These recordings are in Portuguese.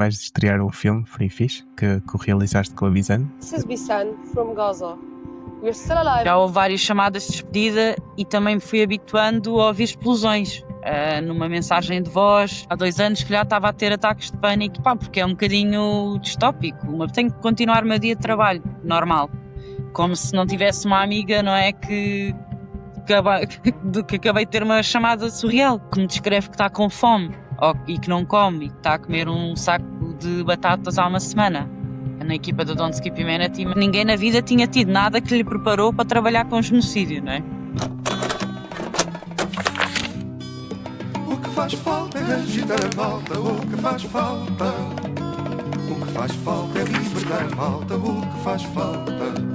vais estrear um filme, Free Fish, que realizaste com a Bizan. This is Bisan from Gaza. We're still alive. Já houve várias chamadas de despedida e também me fui habituando a ouvir explosões. Numa mensagem de voz, há 2 anos que já estava a ter ataques de pânico, porque é um bocadinho distópico. Tenho que continuar o meu dia de trabalho, normal. Como se não tivesse uma amiga, não é? Que acabei de ter uma chamada surreal, que me descreve que está com fome e que não come e que está a comer um saco de batatas há uma semana. Na equipa do Don't Skip Humanity, ninguém na vida tinha tido nada que lhe preparou para trabalhar com genocídio, não é? O que faz falta é agitar a malta, o que faz falta. O que faz falta é libertar a malta, o que faz falta.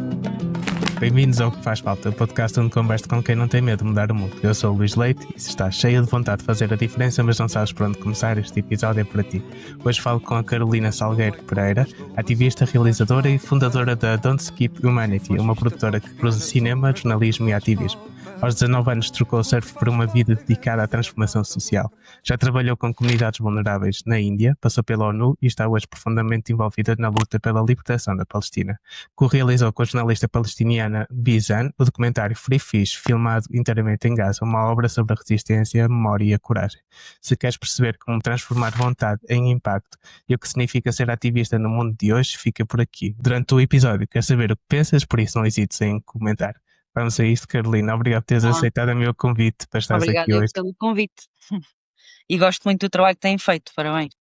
Bem-vindos ao Que Faz Falta, o podcast onde converso com quem não tem medo de mudar o mundo. Eu sou o Luís Leite e se estás cheio de vontade de fazer a diferença, mas não sabes por onde começar, este episódio é para ti. Hoje falo com a Carolina Salgueiro Pereira, ativista, realizadora e fundadora da Don't Skip Humanity, uma produtora que cruza cinema, jornalismo e ativismo. Aos 19 anos trocou o surf por uma vida dedicada à transformação social. Já trabalhou com comunidades vulneráveis na Índia, passou pela ONU e está hoje profundamente envolvida na luta pela libertação da Palestina. Co-realizou com a jornalista palestiniana Bizan o documentário Free Fish, filmado inteiramente em Gaza, uma obra sobre a resistência, a memória e a coragem. Se queres perceber como transformar vontade em impacto e o que significa ser ativista no mundo de hoje, fica por aqui. Durante o episódio, quero saber o que pensas, por isso não hesites em comentar. Vamos a isto, Carolina. Obrigado por teres aceitado o meu convite para estares aqui hoje. Obrigada pelo convite. E gosto muito do trabalho que têm feito, parabéns.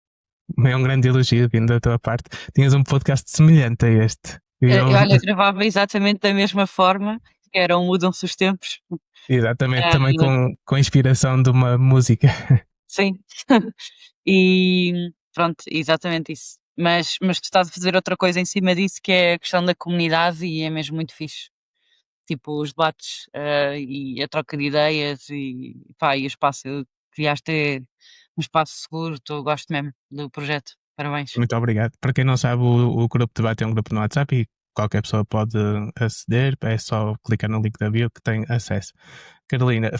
É um grande elogio vindo da tua parte. Tinhas um podcast semelhante a este. Olha, gravava exatamente da mesma forma, que era um Mudam-se os Tempos. Exatamente, também com a inspiração de uma música. Sim. E pronto, exatamente isso. Mas tu estás a fazer outra coisa em cima disso, que é a questão da comunidade, e é mesmo muito fixe. Tipo, os debates e a troca de ideias e o espaço. Criaste um espaço seguro, gosto mesmo do projeto. Parabéns. Muito obrigado. Para quem não sabe, o grupo de debate é um grupo no WhatsApp e qualquer pessoa pode aceder, é só clicar no link da bio que tem acesso. Carolina,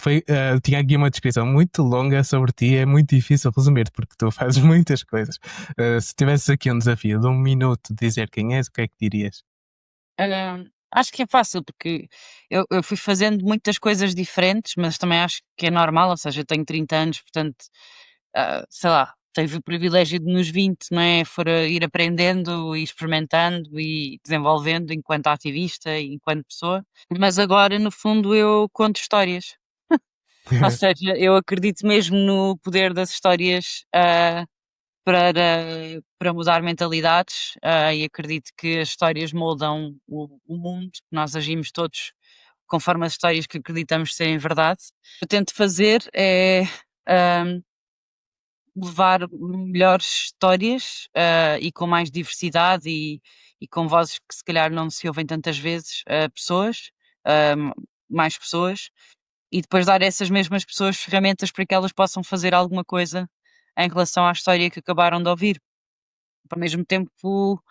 tinha aqui uma descrição muito longa sobre ti, é muito difícil resumir porque tu fazes muitas coisas. Se tivesses aqui um desafio de 1 minuto de dizer quem és, o que é que dirias? Acho que é fácil, porque eu fui fazendo muitas coisas diferentes, mas também acho que é normal, ou seja, eu tenho 30 anos, portanto, sei lá, tive o privilégio de nos 20, não é, ir aprendendo e experimentando e desenvolvendo enquanto ativista e enquanto pessoa, mas agora, no fundo, eu conto histórias. Ou seja, eu acredito mesmo no poder das histórias, para mudar mentalidades, e acredito que as histórias moldam o mundo, que nós agimos todos conforme as histórias que acreditamos serem verdade. O que eu tento fazer é levar melhores histórias e com mais diversidade e com vozes que se calhar não se ouvem tantas vezes a pessoas, mais pessoas, e depois dar a essas mesmas pessoas ferramentas para que elas possam fazer alguma coisa em relação à história que acabaram de ouvir. Ao mesmo tempo,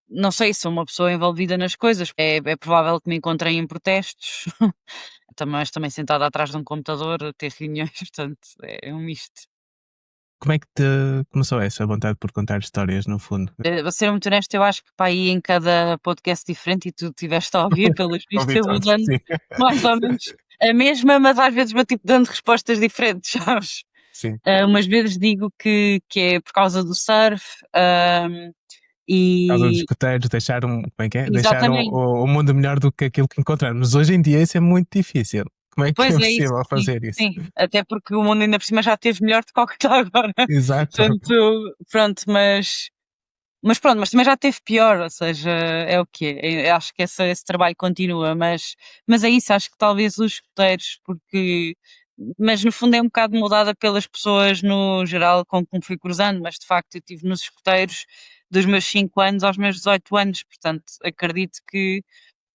não sei, sou uma pessoa envolvida nas coisas. É provável que me encontrem em protestos, mas também sentada atrás de um computador a ter reuniões, portanto, é um misto. Como é que te começou essa vontade por contar histórias, no fundo? Vou ser muito honesto, eu acho que para aí em cada podcast diferente, e tu estiveste a ouvir, pelos vistos, eu vou dando mais ou menos a mesma, mas às vezes vou tipo dando respostas diferentes, sabes? Sim. Umas vezes digo que é por causa do surf, Por causa dos e escuteiros, deixar como é que é? Deixar exatamente. o mundo melhor do que aquilo que encontramos. Hoje em dia isso é muito difícil. Como é que Pois é é isso, possível sim, fazer isso? sim, até porque o mundo ainda por cima já esteve melhor do que o que está agora. Exato. Portanto, pronto, mas pronto, mas também já esteve pior, ou seja, é o que é. Eu acho que esse trabalho continua, mas é isso, acho que talvez os escuteiros, mas no fundo é um bocado mudada pelas pessoas no geral com que me fui cruzando, mas de facto eu estive nos escuteiros dos meus 5 anos aos meus 18 anos, portanto acredito que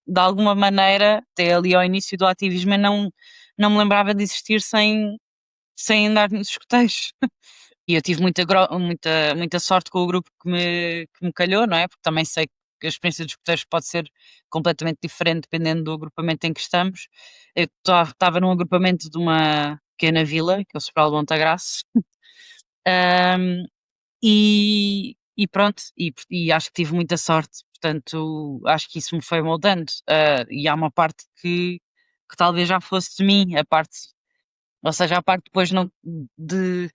de alguma maneira, até ali ao início do ativismo, eu não me lembrava de existir sem andar nos escuteiros. E eu tive muita sorte com o grupo que me calhou, não é? Porque também sei que a experiência dos escuteiros pode ser completamente diferente dependendo do agrupamento em que estamos. Eu estava num agrupamento de uma pequena vila, que é o Sobral de Montagraço, e E pronto, e acho que tive muita sorte, portanto, acho que isso me foi moldando. E há uma parte que talvez já fosse de mim, a parte, ou seja, a parte depois não, de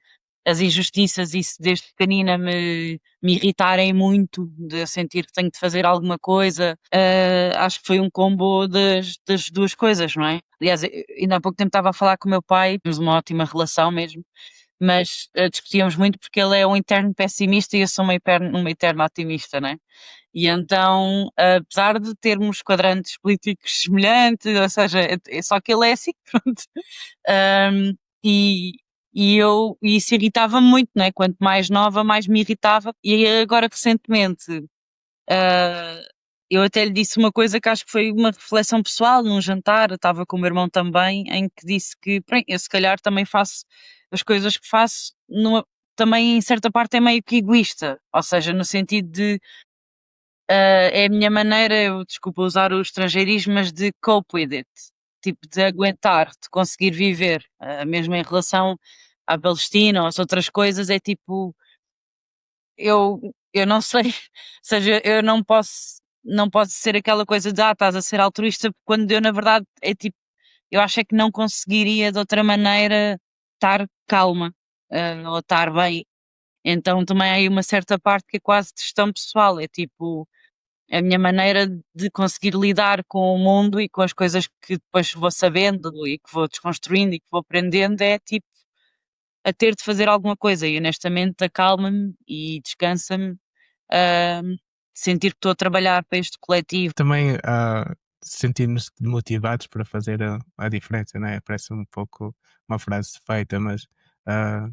as injustiças, isso desde pequenina me irritarem muito, de eu sentir que tenho de fazer alguma coisa. Acho que foi um combo das duas coisas, não é? Aliás, ainda há pouco tempo estava a falar com o meu pai, temos uma ótima relação mesmo, mas discutíamos muito porque ele é um interno pessimista e eu sou uma eterna otimista, né? E então, apesar de termos quadrantes políticos semelhantes, ou seja, só que ele é assim, pronto. Um, e, e isso irritava-me muito, né? Quanto mais nova, mais me irritava. E agora, recentemente, ah, eu até lhe disse uma coisa que acho que foi uma reflexão pessoal num jantar, eu estava com o meu irmão também, em que disse que, bem, eu se calhar também faço as coisas que faço, também em certa parte é meio que egoísta, ou seja, no sentido de é a minha maneira, eu desculpa usar o estrangeirismo, mas de cope with it, tipo de aguentar, de conseguir viver, mesmo em relação à Palestina ou às outras coisas, é tipo eu não sei, ou seja, eu não posso ser aquela coisa de estás a ser altruísta, quando eu na verdade é tipo, eu acho é que não conseguiria de outra maneira estar calma, ou estar bem. Então também há aí uma certa parte que é quase de gestão pessoal, é tipo a minha maneira de conseguir lidar com o mundo e com as coisas que depois vou sabendo e que vou desconstruindo e que vou aprendendo é tipo a ter de fazer alguma coisa e honestamente acalma-me e descansa-me, hum, sentir que estou a trabalhar para este coletivo. Também sentirmos motivados para fazer a diferença, né? Parece um pouco uma frase feita, mas ah,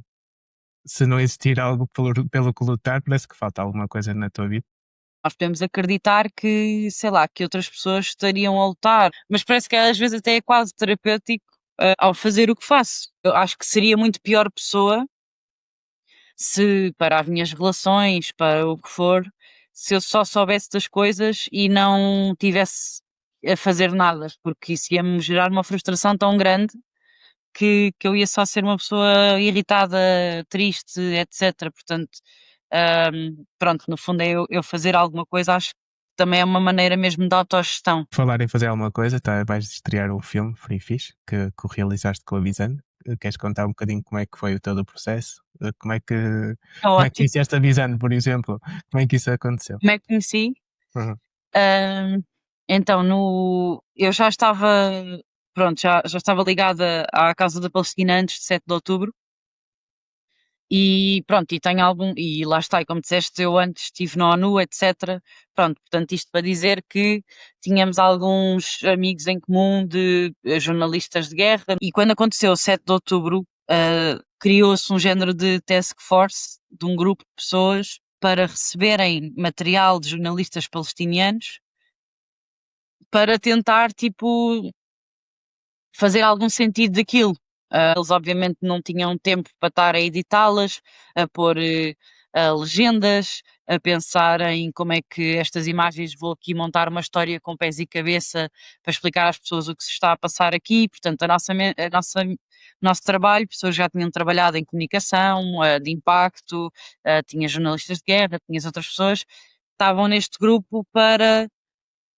se não existir algo pelo que lutar, parece que falta alguma coisa na tua vida. Nós podemos acreditar que, sei lá, que outras pessoas estariam a lutar, mas parece que às vezes até é quase terapêutico, ao fazer o que faço. Eu acho que seria muito pior pessoa se para as minhas relações, para o que for, se eu só soubesse das coisas e não tivesse a fazer nada, porque isso ia-me gerar uma frustração tão grande que eu ia só ser uma pessoa irritada, triste, etc. Portanto, pronto, no fundo é eu fazer alguma coisa, acho que também é uma maneira mesmo de autogestão. Falar em fazer alguma coisa, vais estrear um filme, foi fixe, que o realizaste com a Bizana. Queres contar um bocadinho como é que foi o todo o processo? É Como é que ótimo. conheceste a Bizana, por exemplo? Como é que isso aconteceu? Como é que conheci? Uhum. Então, eu já estava, pronto, já estava ligada à causa da Palestina antes de 7 de outubro e pronto, e tenho algum, e lá está, e como disseste, eu antes estive na ONU, etc. Pronto, portanto, isto para dizer que tínhamos alguns amigos em comum de jornalistas de guerra e quando aconteceu o 7 de outubro, criou-se um género de task force de um grupo de pessoas para receberem material de jornalistas palestinianos para tentar, tipo, fazer algum sentido daquilo. Eles obviamente não tinham tempo para estar a editá-las, a pôr legendas, a pensar em como é que estas imagens vou aqui montar uma história com pés e cabeça para explicar às pessoas o que se está a passar aqui. Portanto, o nosso trabalho, pessoas já tinham trabalhado em comunicação, de impacto, tinha jornalistas de guerra, tinha outras pessoas, estavam neste grupo para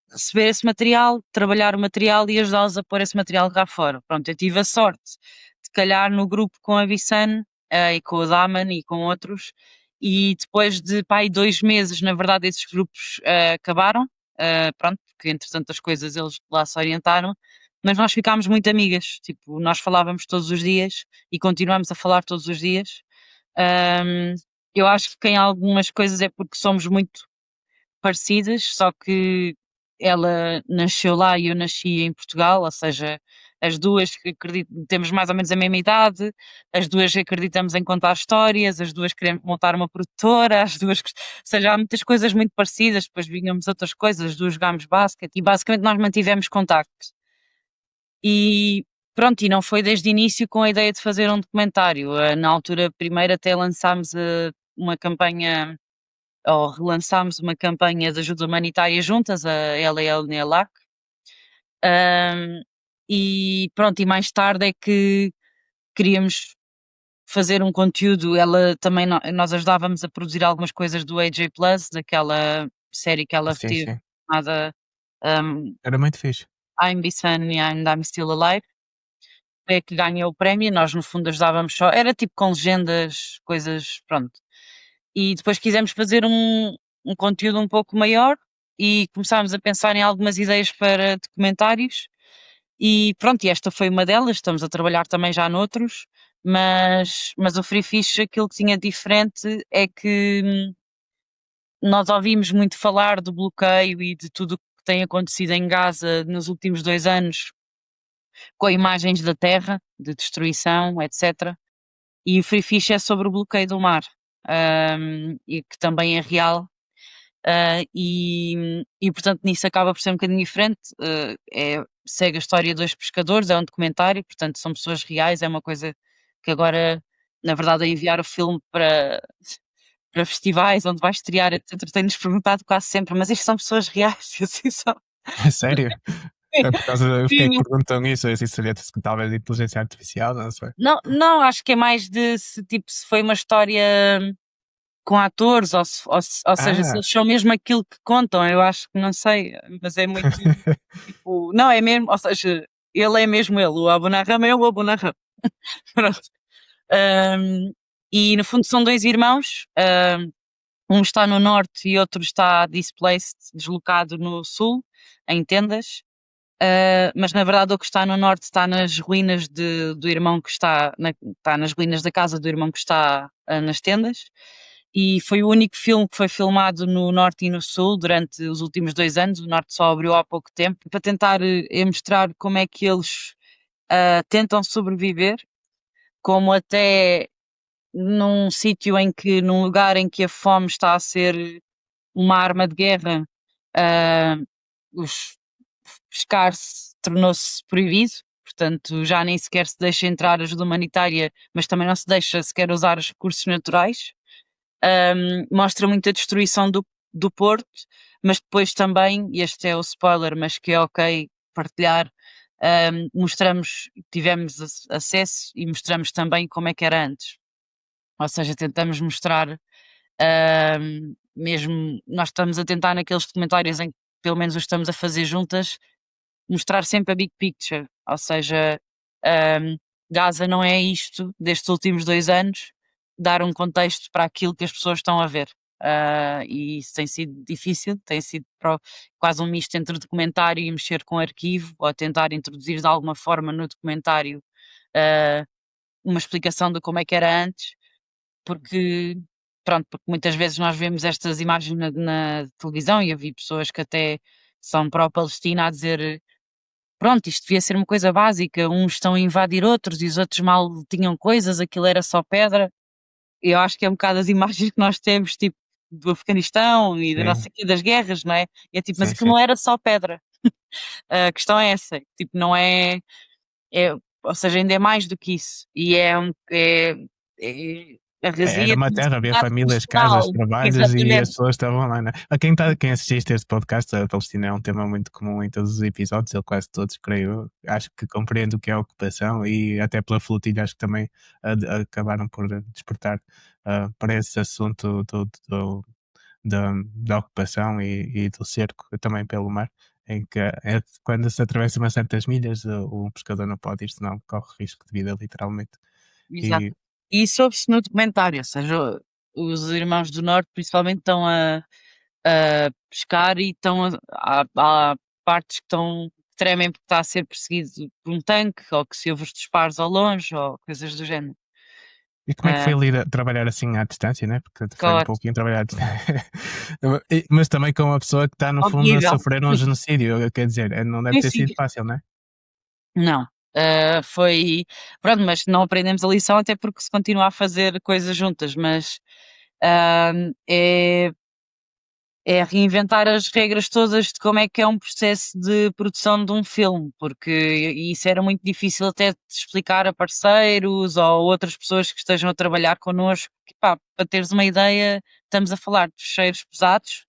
receber esse material, trabalhar o material e ajudá-los a pôr esse material cá fora. Pronto, eu tive a sorte de calhar no grupo com a Bissan, e com o Daman e com outros, e depois de pá, aí 2 meses, na verdade, esses grupos acabaram, pronto, porque entretanto as coisas eles lá se orientaram, mas nós ficámos muito amigas, tipo, nós falávamos todos os dias e continuamos a falar todos os dias. Ahm, eu acho que em algumas coisas é porque somos muito parecidas, só que ela nasceu lá e eu nasci em Portugal, ou seja, as duas que temos mais ou menos a mesma idade, as duas acreditamos em contar histórias, as duas queremos montar uma produtora, as duas, ou seja, há muitas coisas muito parecidas, depois vínhamos outras coisas, as duas jogámos basquete e basicamente nós mantivemos contacto. E pronto, e não foi desde o início com a ideia de fazer um documentário. Na altura, primeiro até lançámos uma campanha ou relançámos uma campanha de ajuda humanitária juntas, a ela e a NELAC, e pronto, e mais tarde é que queríamos fazer um conteúdo. Ela também, nós ajudávamos a produzir algumas coisas do AJ Plus, daquela série que ela Sim, teve, sim. chamada Era muito fixe. I'm Bissan and I'm Still Alive. Foi a que ganhou o prémio. Nós, no fundo, ajudávamos só. Era tipo com legendas, coisas, pronto. E depois quisemos fazer um conteúdo um pouco maior e começámos a pensar em algumas ideias para documentários. E pronto, e esta foi uma delas. Estamos a trabalhar também já noutros, mas o Free Fish, aquilo que tinha diferente é que nós ouvimos muito falar do bloqueio e de tudo o que tem acontecido em Gaza nos últimos 2 anos, com imagens da terra, de destruição, etc. E o Free Fish é sobre o bloqueio do mar, e que também é real. E portanto nisso acaba por ser um bocadinho diferente. Segue a história de 2 pescadores, é um documentário, portanto são pessoas reais, é uma coisa que agora, na verdade, a enviar o filme para festivais onde vai estrear, etc., tem-nos perguntado quase sempre, mas isto são pessoas reais, e assim são. É sério? É por causa. Eu fiquei Sim. que perguntam isso, assim, seria talvez inteligência artificial, não sei. Não, não, acho que é mais de se, tipo, se foi uma história com atores, ou seja, se Ah! eles são mesmo aquilo que contam, eu acho que não sei, mas é muito tipo, não, é mesmo, ou seja, ele é mesmo ele, o Abu Narram é o Abu Narram. Pronto. Ahm, e no fundo são 2 irmãos, um está no norte e outro está displaced, deslocado no sul, em tendas. Mas na verdade o que está no norte está nas ruínas do irmão que está nas ruínas da casa do irmão que está nas tendas. E foi o único filme que foi filmado no norte e no sul durante os últimos 2 anos. O norte só abriu há pouco tempo para tentar mostrar como é que eles tentam sobreviver, como até num sítio num lugar em que a fome está a ser uma arma de guerra, ah, os pescar tornou-se proibido, portanto já nem sequer se deixa entrar ajuda humanitária, mas também não se deixa sequer usar os recursos naturais. Mostra muita destruição do porto, mas depois também, e este é o spoiler, mas que é ok partilhar, tivemos acesso e mostramos também como é que era antes. Ou seja, tentamos mostrar, mesmo nós estamos a tentar naqueles documentários em que pelo menos os estamos a fazer juntas, mostrar sempre a big picture, ou seja, hum, Gaza não é isto destes últimos 2 anos, dar um contexto para aquilo que as pessoas estão a ver. E isso tem sido difícil, tem sido quase um misto entre documentário e mexer com arquivo, ou tentar introduzir de alguma forma no documentário ah, uma explicação de como é que era antes, porque, pronto, porque muitas vezes nós vemos estas imagens na televisão e eu vi pessoas que até são pró-Palestina a dizer pronto, isto devia ser uma coisa básica, uns estão a invadir outros e os outros mal tinham coisas, aquilo era só pedra. Eu acho que é um bocado as imagens que nós temos, tipo, do Afeganistão e da não Sim, sei quê, das guerras, não é? E é tipo, mas sim, aquilo sim. não era só pedra. A questão é essa, tipo, não é, ou seja, ainda é mais do que isso. E a Era razia uma tem um terra, havia significado famílias, casas, emocional. trabalhos e as Exatamente. pessoas estavam lá, né? Quem assististe a este podcast, a Palestina é um tema muito comum em todos os episódios, ele quase todos, creio. Acho que compreendo o que é a ocupação e até pela flotilha acho que também acabaram por despertar para esse assunto da ocupação e do cerco, também pelo mar, em que quando se atravessa umas certas milhas, o pescador não pode ir, senão corre risco de vida, literalmente. Exato. E, E isso ouve-se no documentário, ou seja, os irmãos do Norte principalmente estão a pescar e estão há partes que tremem porque está a ser perseguido por um tanque ou que se ouve os disparos ao longe ou coisas do género. E como é que Ah, foi trabalhar assim à distância, né? Porque foi um Scott, pouquinho trabalhar à distância. Mas também com uma pessoa que está, no fundo, a horrível. sofrer um genocídio, quer dizer, não deve Sim, ter sim. sido fácil, né? Não. Foi. Pronto, mas não aprendemos a lição até porque se continua a fazer coisas juntas, mas ah, é é reinventar as regras todas de como é que é um processo de produção de um filme, porque isso era muito difícil até de explicar a parceiros ou outras pessoas que estejam a trabalhar connosco. Que, pá, para teres uma ideia, estamos a falar de cheiros pesados,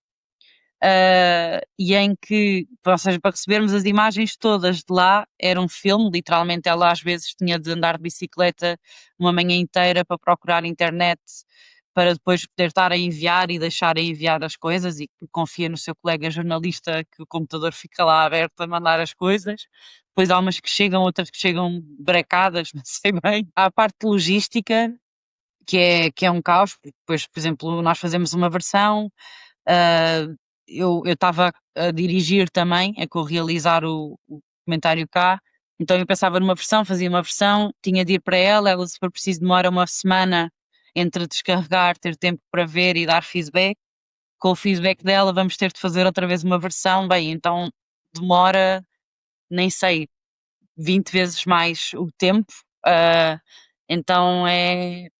e em que, ou seja, para recebermos as imagens todas de lá, era um filme, literalmente ela às vezes tinha de andar de bicicleta uma manhã inteira para procurar internet, para depois poder estar a enviar e deixar a enviar as coisas, e confia no seu colega jornalista que o computador fica lá aberto a mandar as coisas. Depois há umas que chegam, outras que chegam brecadas, não sei bem. Há a parte logística, que é um caos, porque depois, por exemplo, nós fazemos uma versão, ah, eu estava a dirigir também, a co-realizar o documentário cá, então eu pensava numa versão, fazia uma versão, tinha de ir para ela se for preciso demora uma semana entre descarregar, ter tempo para ver e dar feedback. Com o feedback dela vamos ter de fazer outra vez uma versão, bem, então demora, nem sei, 20 vezes mais o tempo. ah, então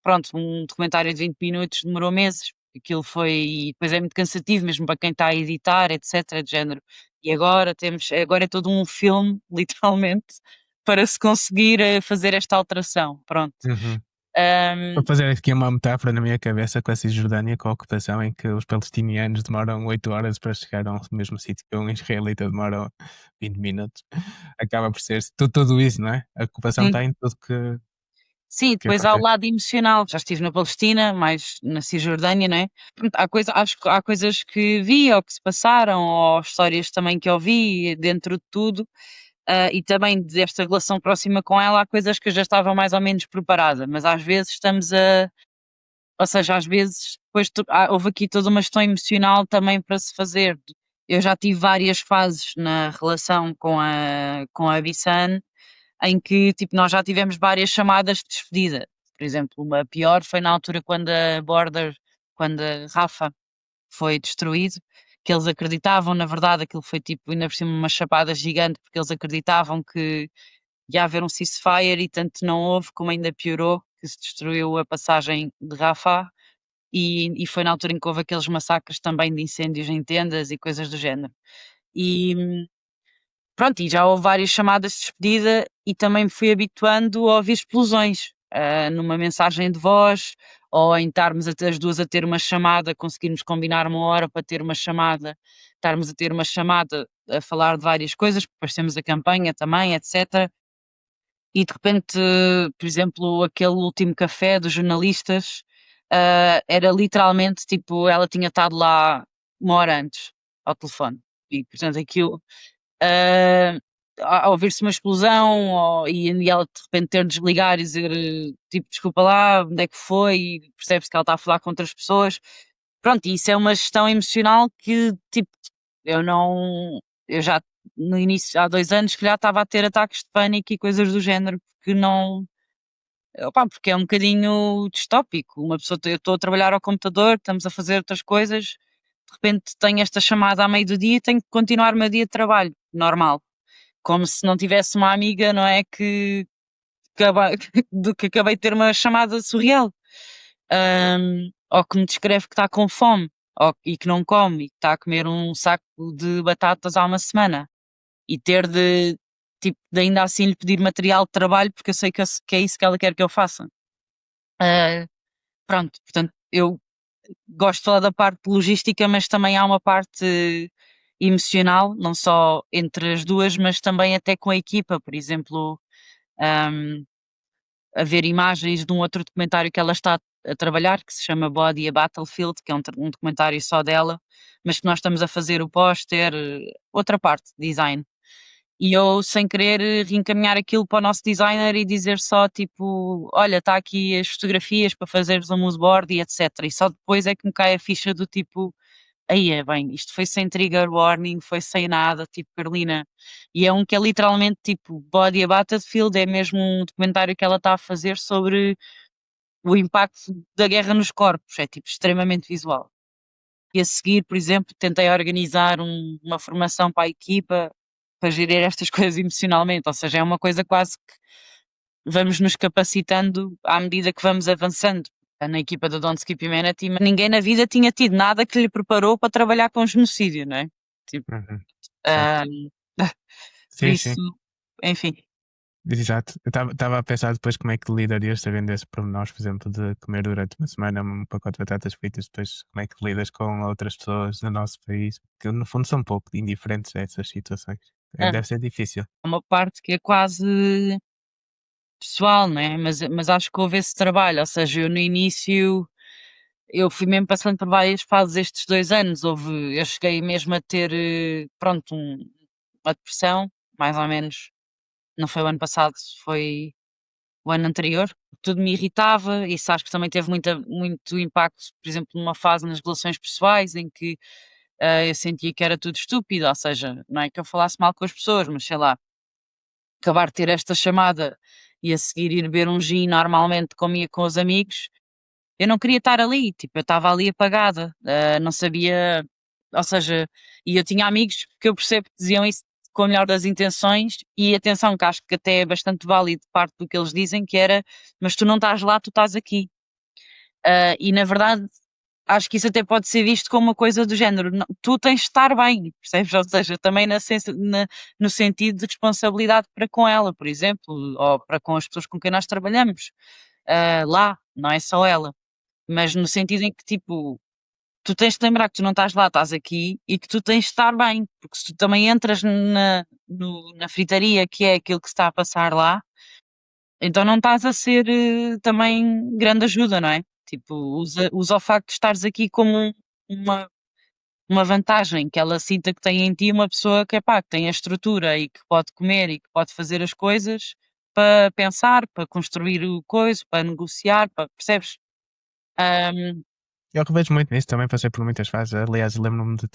pronto, um documentário de 20 minutos demorou meses. Aquilo foi, e depois é muito cansativo mesmo para quem está a editar, etc, de género. E agora é todo um filme, literalmente, para se conseguir fazer esta alteração. Pronto. Uhum. Ahm, Vou fazer aqui uma metáfora na minha cabeça com a Cisjordânia, com a ocupação, em que os palestinianos demoram 8 horas para chegar ao mesmo sítio que um israelita demora 20 minutos. Acaba por ser tudo isso, não é? A ocupação sim, está em tudo sim, que depois há o acontece. lado emocional. Já estive na Palestina, mais na Cisjordânia, não é? Pronto, acho que há coisas que vi ou que se passaram, ou histórias também que ouvi dentro de tudo. E também desta relação próxima com ela, há coisas que eu já estava mais ou menos preparada, mas às vezes ou seja, às vezes depois houve aqui toda uma gestão emocional também para se fazer. Eu já tive várias fases na relação com a Bissan, em que tipo, nós já tivemos várias chamadas de despedida. Por exemplo, uma pior foi na altura quando a Rafa foi destruído, que eles acreditavam, na verdade, aquilo foi tipo, ainda por cima uma chapada gigante, porque eles acreditavam que ia haver um ceasefire e tanto não houve, como ainda piorou, que se destruiu a passagem de Rafah, e foi na altura em que houve aqueles massacres também de incêndios em tendas e coisas do género. E pronto, e já houve várias chamadas de despedida e também me fui habituando a ouvir explosões, numa mensagem de voz, ou em estarmos as duas a ter uma chamada, conseguirmos combinar uma hora para ter uma chamada, estarmos a ter uma chamada a falar de várias coisas, depois temos a campanha também, etc. E de repente, por exemplo, aquele último café dos jornalistas, era literalmente tipo, ela tinha estado lá uma hora antes, ao telefone. E portanto aquilo, ah, a ouvir-se uma explosão, e ela de repente ter de desligar e dizer tipo, desculpa lá, onde é que foi? E percebe-se que ela está a falar com outras pessoas. Pronto, e isso é uma gestão emocional que tipo, eu não, eu já no início, há 2 anos, que já estava a ter ataques de pânico e coisas do género, porque não, opá, porque é um bocadinho distópico. Uma pessoa, eu estou a trabalhar ao computador, estamos a fazer outras coisas, de repente tenho esta chamada à meio do dia e tenho que continuar o meu dia de trabalho, normal. Como se não tivesse uma amiga, não é? Que acabei de ter uma chamada surreal. Ou que me descreve que está com fome, e que não come, e que está a comer um saco de batatas há uma semana. E ter tipo, de ainda assim lhe pedir material de trabalho, porque eu sei que é isso que ela quer que eu faça. Ah, Pronto, portanto, eu gosto de falar da parte logística, mas também há uma parte emocional, não só entre as duas, mas também até com a equipa. Por exemplo, um, a ver imagens de um outro documentário que ela está a trabalhar, que se chama Body a Battlefield, que é um documentário só dela, mas que nós estamos a fazer o póster, outra parte, design. E eu, sem querer, reencaminhar aquilo para o nosso designer e dizer só tipo: olha, está aqui as fotografias para fazeres um mood board e etc. E só depois é que me cai a ficha do tipo: aí é bem, isto foi sem trigger warning, foi sem nada, tipo Carolina. E é um que é literalmente tipo Body a Battlefield, é mesmo um documentário que ela está a fazer sobre o impacto da guerra nos corpos, é tipo extremamente visual. E a seguir, por exemplo, tentei organizar uma formação para a equipa para gerir estas coisas emocionalmente, ou seja, é uma coisa quase que vamos nos capacitando à medida que vamos avançando. Na equipa da Don't Skip Humanity, mas ninguém na vida tinha tido nada que lhe preparou para trabalhar com genocídio, não é? Tipo, Uhum. Certo. ah, por Sim, isso, sim. enfim. Exato. Eu estava a pensar depois como é que lidarias sabendo esse pormenor, por exemplo, de comer durante uma semana um pacote de batatas fritas, depois como é que lidas com outras pessoas do nosso país, que no fundo são um pouco indiferentes a essas situações. É, Deve ser difícil. uma parte que é quase pessoal, né? Mas acho que houve esse trabalho, ou seja, eu no início eu fui mesmo passando por várias fases estes 2 anos, eu cheguei mesmo a ter, pronto, uma depressão, mais ou menos, não foi o ano passado, foi o ano anterior. Tudo me irritava, e isso acho que também teve muito impacto, por exemplo, numa fase nas relações pessoais em que, eu sentia que era tudo estúpido, ou seja, não é que eu falasse mal com as pessoas, mas sei lá, acabar de ter esta chamada e a seguir ir beber um gin normalmente como ia com os amigos, eu não queria estar ali, tipo, eu estava ali apagada, não sabia, ou seja, e eu tinha amigos que eu percebo que diziam isso com a melhor das intenções, e atenção, que acho que até é bastante válido parte do que eles dizem, que era, mas tu não estás lá, tu estás aqui. E na verdade, acho que isso até pode ser visto como uma coisa do género, tu tens de estar bem, percebes? Ou seja, também no sentido de responsabilidade para com ela, por exemplo, ou para com as pessoas com quem nós trabalhamos, lá, não é só ela. Mas no sentido em que, tipo, tu tens de lembrar que tu não estás lá, estás aqui e que tu tens de estar bem, porque se tu também entras na fritaria, que é aquilo que se está a passar lá, então não estás a ser também grande ajuda, não é? Tipo, usa o facto de estares aqui como uma, uma vantagem, que ela sinta que tem em ti uma pessoa que, pá, que tem a estrutura e que pode comer e que pode fazer as coisas para pensar, para construir o coisa, para negociar, para, percebes? Ahm, Eu revejo muito nisso, também passei por muitas fases. Aliás, lembro-me de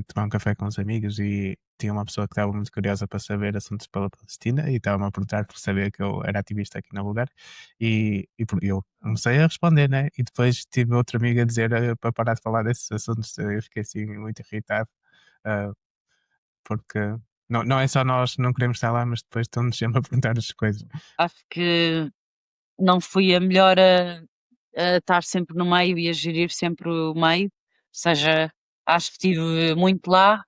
tomar um café com os amigos e tinha uma pessoa que estava muito curiosa para saber assuntos pela Palestina e estava-me a perguntar por saber que eu era ativista aqui no lugar eu comecei a responder, né? E depois tive outra amiga a dizer para parar de falar desses assuntos. Eu fiquei assim muito irritado, ah, porque não é só nós não queremos estar lá, mas depois estão-nos sempre a perguntar as coisas. acho que não fui a melhor a estar sempre no meio e a gerir sempre o meio, ou seja, acho que estive muito lá,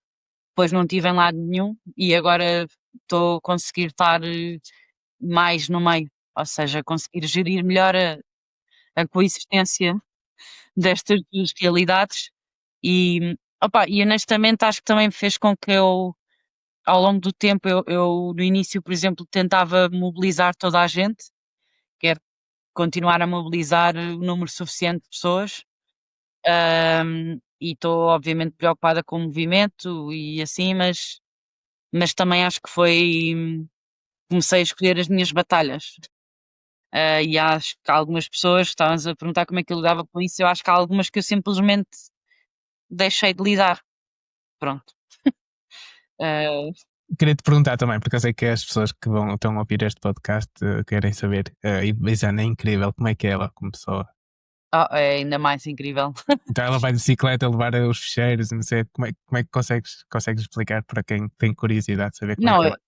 depois não estive em lado nenhum e agora estou a conseguir estar mais no meio, ou seja, conseguir gerir melhor a coexistência destas duas realidades e, opa, e honestamente acho que também me fez com que eu, ao longo do tempo, eu no início, por exemplo, tentava mobilizar toda a gente, quer continuar a mobilizar o número suficiente de pessoas. E estou obviamente preocupada com o movimento e assim, mas também acho que comecei a escolher as minhas batalhas. E acho que há algumas pessoas, estavas a perguntar como é que eu lidava com isso, eu acho que há algumas que eu simplesmente deixei de lidar. Pronto. Ah, Queria te perguntar também, porque eu sei que as pessoas que estão a ouvir este podcast querem saber. E Bisana é incrível, como é que é ela como pessoa? é ainda mais incrível. Então ela vai de bicicleta levar os fecheiros, não sei, como é que consegues explicar para quem tem curiosidade de saber como é Não, que ela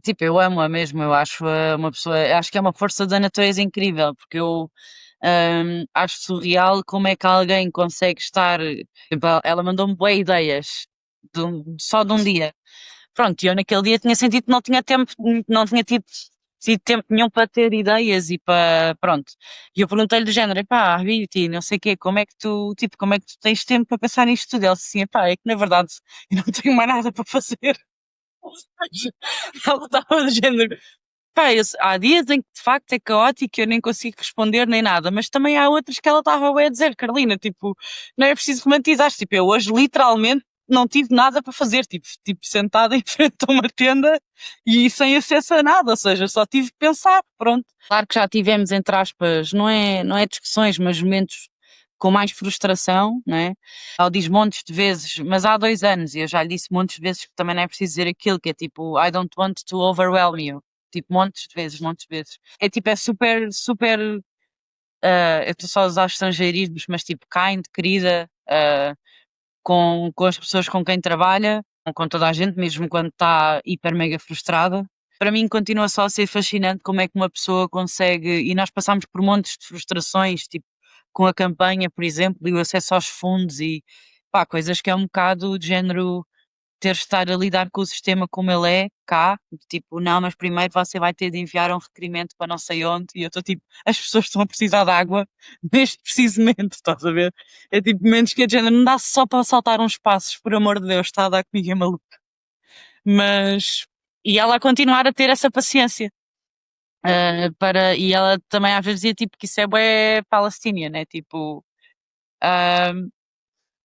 tipo, eu amo-a mesmo, eu acho uma pessoa, acho que é uma força da natureza incrível, porque eu acho surreal como é que alguém consegue estar. Tipo, ela mandou-me boas ideias só de um dia. Pronto, e eu naquele dia tinha sentido que não tinha tempo, não tinha tido tempo nenhum para ter ideias e para. Pronto. E eu perguntei-lhe do género, pá, Viti, não sei o quê, como é que tu, tipo, como é que tu tens tempo para pensar nisto tudo? Ele disse assim, pá, é que na verdade eu não tenho mais nada para fazer. Ela estava do género. Pá, há dias em que de facto é caótico e eu nem consigo responder nem nada, mas também há outros que ela estava bem a dizer, Carolina, tipo, não é preciso romantizar, tipo, eu hoje literalmente não tive nada para fazer, tipo sentada em frente a uma tenda e sem acesso a nada, ou seja, só tive que pensar, pronto. Claro que já tivemos, entre aspas, não é discussões, mas momentos com mais frustração, não é? Ela diz montes de vezes, mas há 2 anos, e eu já lhe disse montes de vezes que também não é preciso dizer aquilo, que é tipo, I don't want to overwhelm you. Tipo, montes de vezes, montes de vezes. É tipo, é super, super. Eu estou só a usar estrangeirismos, mas tipo, kind, querida, com as pessoas com quem trabalha, com toda a gente, mesmo quando está hiper mega frustrada. Para mim, continua só a ser fascinante como é que uma pessoa consegue. E nós passamos por montes de frustrações, tipo, com a campanha, por exemplo, e o acesso aos fundos e pá, coisas que é um bocado de género. ter de estar a lidar com o sistema como ele é cá, tipo, não, mas primeiro você vai ter de enviar um requerimento para não sei onde, e eu estou tipo, as pessoas estão a precisar de água neste preciso momento, estás a ver? É tipo, menos que a género, não dá só para saltar uns passos, por amor de Deus, está a dar comigo é maluco. Mas, e ela a continuar a ter essa paciência. E ela também às vezes dizia tipo que isso é bué palestínia, né? Tipo, ah,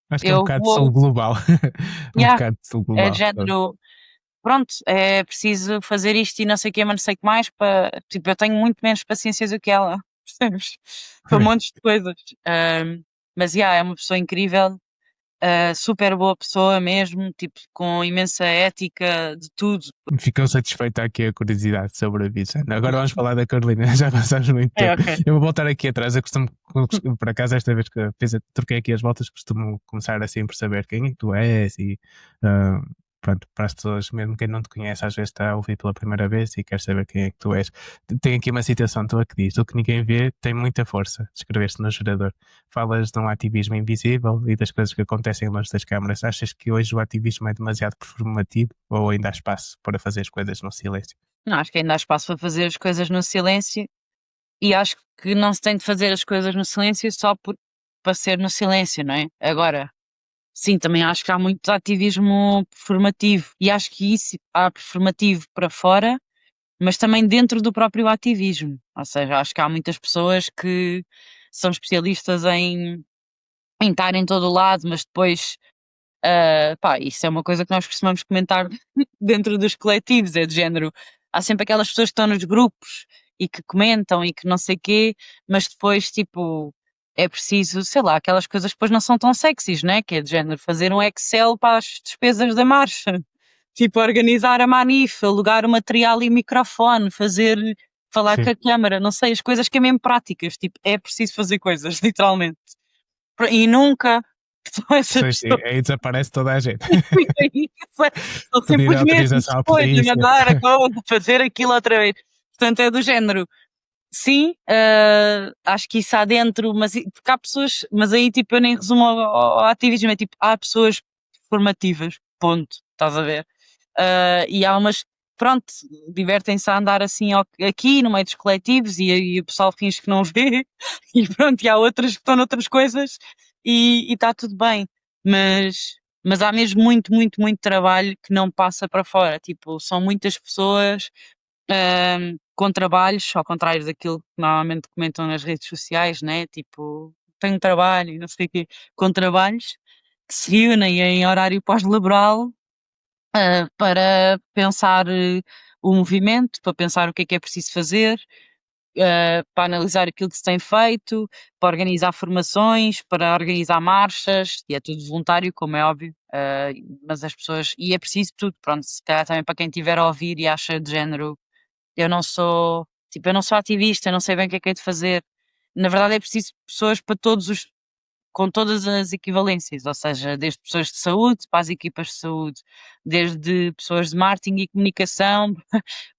Acho que é um eu bocado de sul vou, global. Um yeah, bocado de sul é de global. género, pronto, é preciso fazer isto e não sei o que, mas não sei o que mais, para, tipo, eu tenho muito menos paciência do que ela, percebes? Para montes de coisas. Mas, yeah, é uma pessoa incrível, super boa pessoa mesmo, tipo, com imensa ética de tudo. Ficou satisfeita aqui a curiosidade sobre a Vicena. Agora vamos falar da Carolina, já passamos muito É, tempo. ok. Eu vou voltar aqui atrás. Eu por acaso, esta vez que troquei aqui as voltas, costumo começar assim por saber quem é que tu és e ah, pronto, para as pessoas, mesmo quem não te conhece, às vezes está a ouvir pela primeira vez e quer saber quem é que tu és. Tem aqui uma citação tua que diz: o que ninguém vê tem muita força. Escreveste no gerador. Falas de um ativismo invisível e das coisas que acontecem longe das câmaras. Achas que hoje o ativismo é demasiado performativo ou ainda há espaço para fazer as coisas no silêncio? Não, acho que ainda há espaço para fazer as coisas no silêncio e acho que não se tem de fazer as coisas no silêncio só para ser no silêncio, não é? Agora, sim, também acho que há muito ativismo performativo e acho que isso há performativo para fora, mas também dentro do próprio ativismo. Ou seja, acho que há muitas pessoas que são especialistas em estar em todo o lado, mas depois, pá, isso é uma coisa que nós costumamos comentar dentro dos coletivos, é de género. Há sempre aquelas pessoas que estão nos grupos e que comentam e que não sei quê, mas depois, tipo, é preciso, sei lá, aquelas coisas que depois não são tão sexys, né? Que é de género fazer um Excel para as despesas da marcha, tipo, organizar a manif, alugar o material e o microfone, falar com Sim, a câmara, não sei, as coisas que é mesmo práticas, tipo, é preciso fazer coisas, literalmente. E nunca são essas sim, sim. pessoas. Aí desaparece toda a gente. São Pedir sempre os mesmos autorização à depois a polícia. mandar a coisa, fazer aquilo outra vez. Portanto, é do género. Sim, acho que isso há dentro, porque há pessoas, mas aí tipo eu nem resumo ao ativismo, é tipo, há pessoas formativas, ponto, estás a ver? E há umas, pronto, divertem-se a andar assim aqui no meio dos coletivos e o pessoal finge que não vê, e pronto, e há outras que estão noutras coisas e está tudo bem, mas há mesmo muito, muito, muito trabalho que não passa para fora, tipo, são muitas pessoas com trabalhos, ao contrário daquilo que normalmente comentam nas redes sociais, né? Tipo, tenho trabalho e não sei o quê, com trabalhos que se unem em horário pós-laboral, para pensar o movimento, para pensar o que é preciso fazer, para analisar aquilo que se tem feito, para organizar formações, para organizar marchas, e é tudo voluntário, como é óbvio, mas as pessoas, e é preciso tudo, pronto, se calhar também para quem estiver a ouvir e acha de género eu não sou, tipo, eu não sou ativista, eu não sei bem o que é de fazer. Na verdade é preciso pessoas para com todas as equivalências, ou seja, desde pessoas de saúde para as equipas de saúde, desde pessoas de marketing e comunicação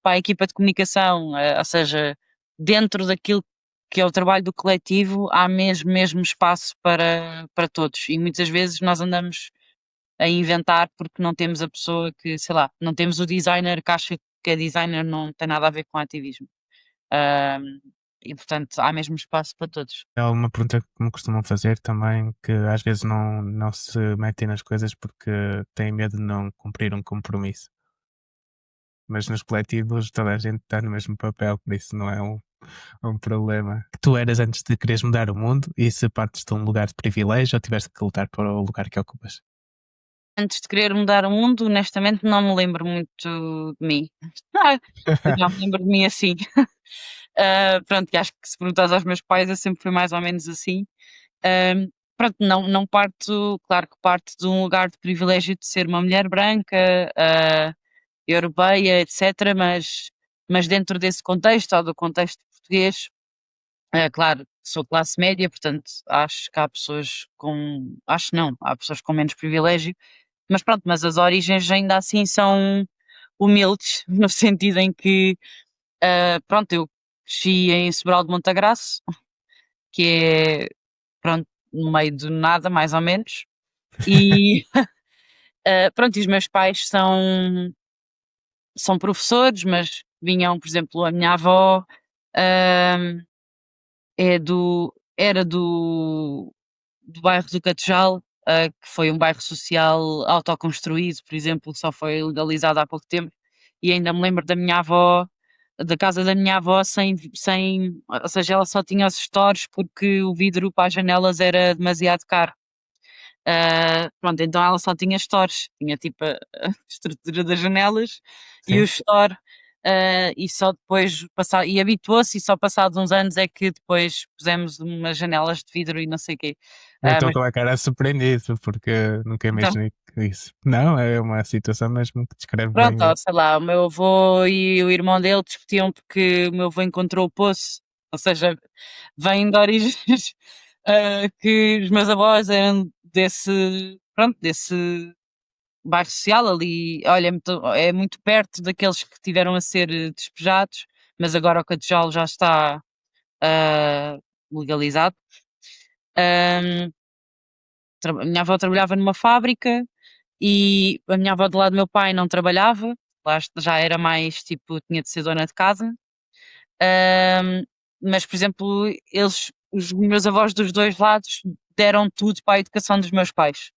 para a equipa de comunicação, ou seja, dentro daquilo que é o trabalho do coletivo, há mesmo espaço para todos. E muitas vezes nós andamos a inventar porque não temos a pessoa que, sei lá, não temos o designer que acha que é designer, não tem nada a ver com ativismo. Ahm, e portanto há mesmo espaço para todos. Há uma pergunta que me costumam fazer também, que às vezes não se metem nas coisas porque têm medo de não cumprir um compromisso. Mas nos coletivos toda a gente está no mesmo papel, por isso não é um problema. Tu eras antes de quereres mudar o mundo e se partes de um lugar de privilégio ou tiveste que lutar para o lugar que ocupas? Antes de querer mudar o mundo, honestamente não me lembro muito de mim. Eu já me lembro de mim assim. Pronto, e acho que se perguntares aos meus pais, eu sempre fui mais ou menos assim. Ahm, Pronto, não parto, claro que parto de um lugar de privilégio de ser uma mulher branca, europeia, etc., mas dentro desse contexto, ou do contexto português, claro, sou classe média, portanto acho que há pessoas com. Acho não, há pessoas com menos privilégio, mas pronto, mas as origens ainda assim são humildes, no sentido em que, pronto, eu cresci em Sobral de Montagraço, que é, pronto, no meio do nada, mais ou menos, e, Pronto, e os meus pais são professores, mas vinham, por exemplo, a minha avó, ahm, era do bairro do Catejal, que foi um bairro social autoconstruído, por exemplo, que só foi legalizado há pouco tempo, e ainda me lembro da casa da minha avó ou seja, ela só tinha os stores porque o vidro para as janelas era demasiado caro. Pronto, então ela só tinha stores, tinha tipo a estrutura das janelas e o Sim. store, e só depois e habituou-se e só passados uns anos é que depois pusemos umas janelas de vidro e não sei o quê. Eu estou Mas com a cara surpreendido porque nunca então, imaginei que isso. Não, é uma situação mesmo que descreve pronto, bem. ó, sei lá, o meu avô e o irmão dele discutiam porque o meu avô encontrou o poço, ou seja, vem de origens que os meus avós eram desse bairro social ali, olha, é muito perto daqueles que tiveram a ser despejados, mas agora o Catejal já está ah, legalizado. Ahm, a minha avó trabalhava numa fábrica e a minha avó do lado do meu pai não trabalhava, já era mais tipo, tinha de ser dona de casa. Ahm, mas, por exemplo, os meus avós dos dois lados deram tudo para a educação dos meus pais.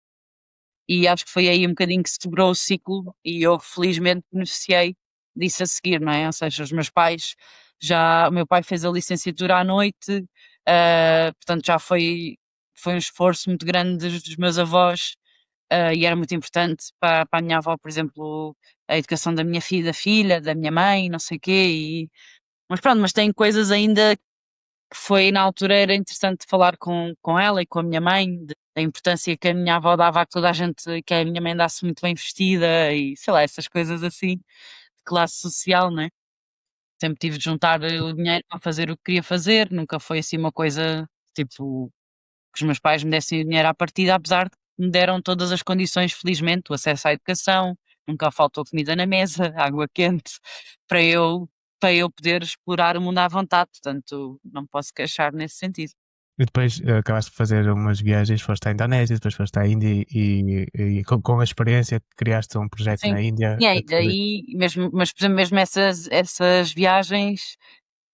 E acho que foi aí um bocadinho que se quebrou o ciclo e eu felizmente beneficiei disso a seguir, não é? Ou seja, o meu pai fez a licenciatura à noite, portanto já foi um esforço muito grande dos meus avós, e era muito importante para a minha avó, por exemplo, a educação da minha filha, da minha mãe, não sei o quê, mas pronto, mas tem coisas ainda que foi na altura era interessante falar com ela e com a minha mãe, da importância que a minha avó dava a toda a gente, que a minha mãe andasse muito bem vestida e sei lá, essas coisas assim, de classe social, né? Sempre tive de juntar o dinheiro para fazer o que queria fazer, nunca foi assim uma coisa tipo que os meus pais me dessem o dinheiro à partida, apesar de que me deram todas as condições, felizmente, o acesso à educação, nunca faltou comida na mesa, água quente, para eu, para eu poder explorar o mundo à vontade, portanto, não me posso queixar nesse sentido. E depois acabaste de fazer umas viagens, foste à Indonésia, depois foste à Índia e com a experiência que criaste um projeto Sim. na Índia. E aí, mesmo, mas por exemplo, mesmo essas viagens,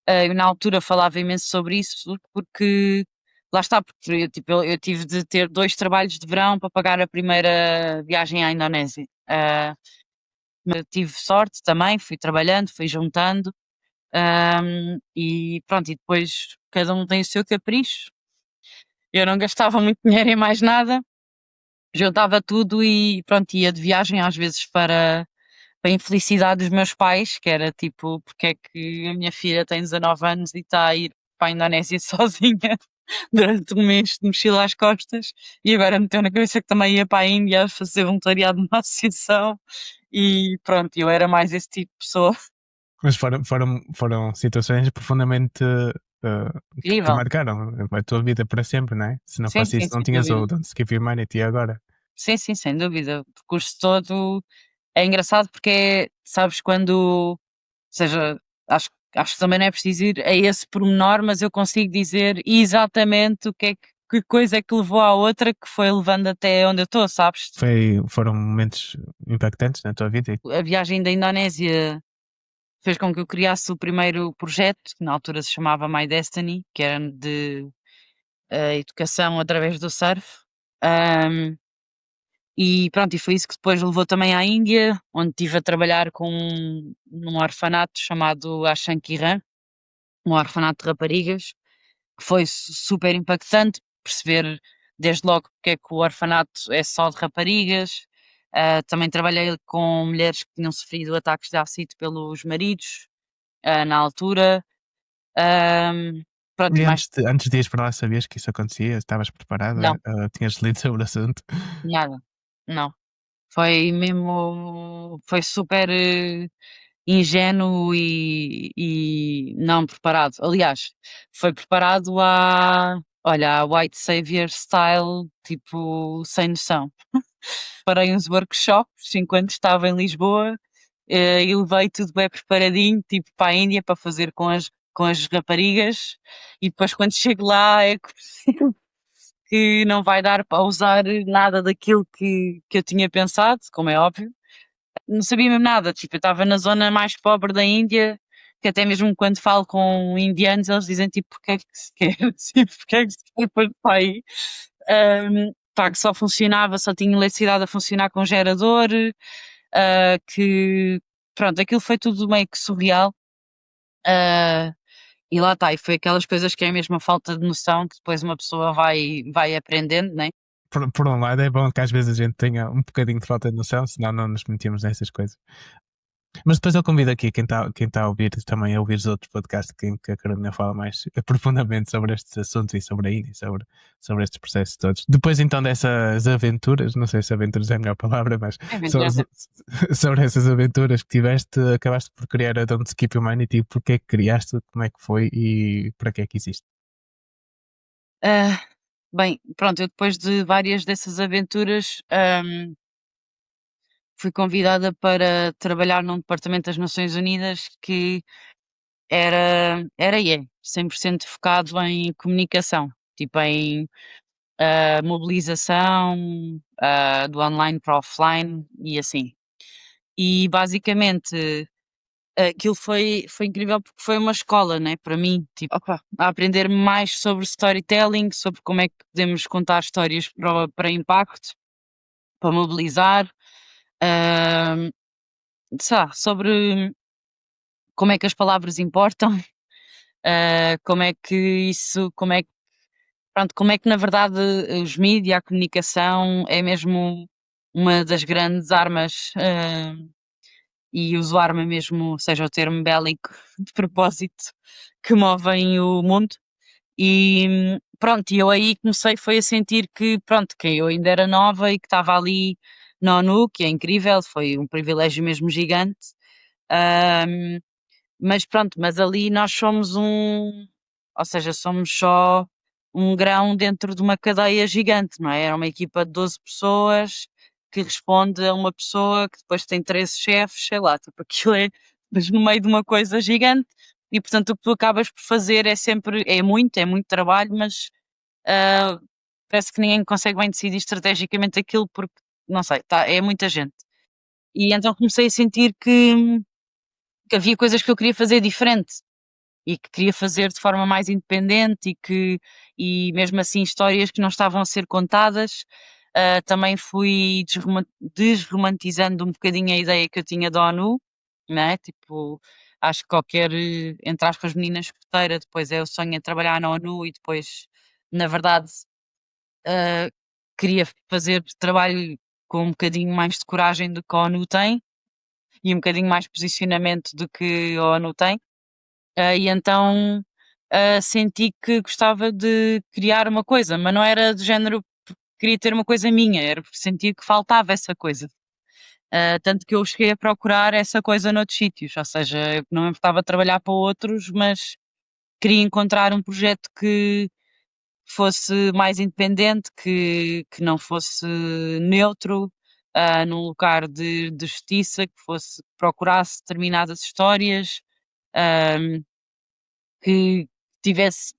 eu na altura falava imenso sobre isso, porque lá está, porque eu tive de ter 2 trabalhos de verão para pagar a primeira viagem à Indonésia. Mas tive sorte também, fui trabalhando, fui juntando, e pronto, e depois cada um tem o seu capricho. Eu não gastava muito dinheiro em mais nada, juntava tudo e pronto, ia de viagem às vezes para a infelicidade dos meus pais, que era tipo, porque é que a minha filha tem 19 anos e está a ir para a Indonésia sozinha durante um mês de mochila às costas e agora meteu na cabeça que também ia para a Índia fazer voluntariado numa associação e pronto, eu era mais esse tipo de pessoa. Mas foram situações profundamente que te Incrível. marcaram a tua vida para sempre, não é? Se não Sim, fosse sim, isso, não sem tinhas o dúvida. Don't Skip Humanity agora. Sim, sim, sem dúvida. O percurso todo é engraçado porque sabes, quando, ou seja, acho que também não é preciso ir a esse pormenor, mas eu consigo dizer exatamente que coisa é que levou à outra que foi levando até onde eu estou, sabes? Foram momentos impactantes na tua vida. A viagem da Indonésia fez com que eu criasse o primeiro projeto, que na altura se chamava My Destiny, que era de educação através do surf. Ahm, E pronto, e foi isso que depois levou também à Índia, onde estive a trabalhar num orfanato chamado Ashan Kiran, um orfanato de raparigas, que foi super impactante perceber desde logo porque é que o orfanato é só de raparigas. Também trabalhei com mulheres que tinham sofrido ataques de ácido pelos maridos, na altura. Ahm, pronto, E e mais antes de ires para lá, sabias que isso acontecia? Estavas preparada? não, Tinhas lido sobre o assunto? nada, não. Foi mesmo, foi super ingênuo e não preparado. Aliás, foi preparado olha, a White Savior Style, tipo, sem noção. Parei uns workshops enquanto estava em Lisboa, e levei tudo bem preparadinho, tipo, para a Índia, para fazer com as raparigas, e depois quando chego lá é que que não vai dar para usar nada daquilo que eu tinha pensado, como é óbvio. Não sabia mesmo nada, tipo, eu estava na zona mais pobre da Índia, que até mesmo quando falo com indianos, eles dizem tipo, porque é que se quer, tipo, porque é que se quer para o país? Pá, que só funcionava, só tinha eletricidade a funcionar com gerador, que pronto, aquilo foi tudo meio que surreal. ah, e lá está, e foi aquelas coisas que é mesmo a falta de noção que depois uma pessoa vai aprendendo, né? Por um lado, é bom que às vezes a gente tenha um bocadinho de falta de noção, senão não nos metíamos nessas coisas. Mas depois eu convido aqui quem tá a ouvir também a ouvir os outros podcasts que a Carolina fala mais profundamente sobre estes assuntos e sobre a Índia e sobre estes processos todos. Depois então dessas aventuras, não sei se aventuras é a melhor palavra, mas É so- verdade. so- sobre essas aventuras que tiveste, acabaste por criar a Don't Skip Humanity. Porquê é que criaste, como é que foi e para que é que existe? Ah, bem, pronto, eu depois de várias dessas aventuras, fui convidada para trabalhar num departamento das Nações Unidas que era e é 100% focado em comunicação, tipo em mobilização do online para offline e assim. E basicamente aquilo foi incrível porque foi uma escola, né, para mim, tipo, opa, a aprender mais sobre storytelling, sobre como é que podemos contar histórias para impacto, para mobilizar, ah, sobre como é que as palavras importam, como é que, pronto, como é que na verdade os mídias, a comunicação é mesmo uma das grandes armas, e uso arma mesmo, seja o termo bélico de propósito, que movem o mundo. E pronto, e eu aí comecei foi a sentir que, pronto, que eu ainda era nova e que estava ali na ONU, que é incrível, foi um privilégio mesmo gigante. Hum, mas pronto, mas ali nós somos ou seja, somos só um grão dentro de uma cadeia gigante, não é? Era uma equipa de 12 pessoas que responde a uma pessoa que depois tem 13 chefes, sei lá, tipo, aquilo é mas no meio de uma coisa gigante e portanto o que tu acabas por fazer é muito trabalho, mas ah, parece que ninguém consegue bem decidir estrategicamente aquilo porque, não sei, tá, é muita gente. E então comecei a sentir que havia coisas que eu queria fazer diferente e que queria fazer de forma mais independente e mesmo assim histórias que não estavam a ser contadas. Também fui desromantizando um bocadinho a ideia que eu tinha da ONU, né? Tipo, acho que qualquer, entre aspas, menina escoteira, depois é o sonho de trabalhar na ONU e depois, na verdade, ah, queria fazer trabalho com um bocadinho mais de coragem do que a ONU tem e um bocadinho mais posicionamento do que a ONU tem. E então, senti que gostava de criar uma coisa, mas não era do género porque queria ter uma coisa minha, era porque sentia que faltava essa coisa. Tanto que eu cheguei a procurar essa coisa noutros sítios, ou seja, eu não me importava de trabalhar para outros, mas queria encontrar um projeto que fosse mais independente, que não fosse neutro, num lugar de justiça, que procurasse determinadas histórias, ah, que tivesse.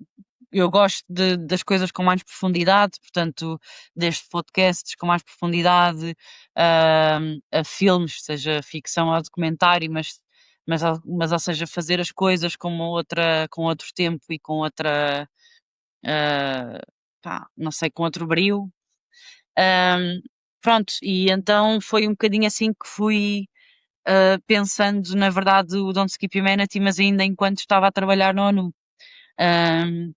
Eu gosto das coisas com mais profundidade, portanto, desde podcasts com mais profundidade, a filmes, seja ficção ou documentário, mas ou seja, fazer as coisas com outro tempo e com outra, ah, pá, não sei, com outro brio. Ahm, Pronto, e então foi um bocadinho assim que fui pensando, na verdade, o Don't Skip Humanity, mas ainda enquanto estava a trabalhar na ONU. Ahm,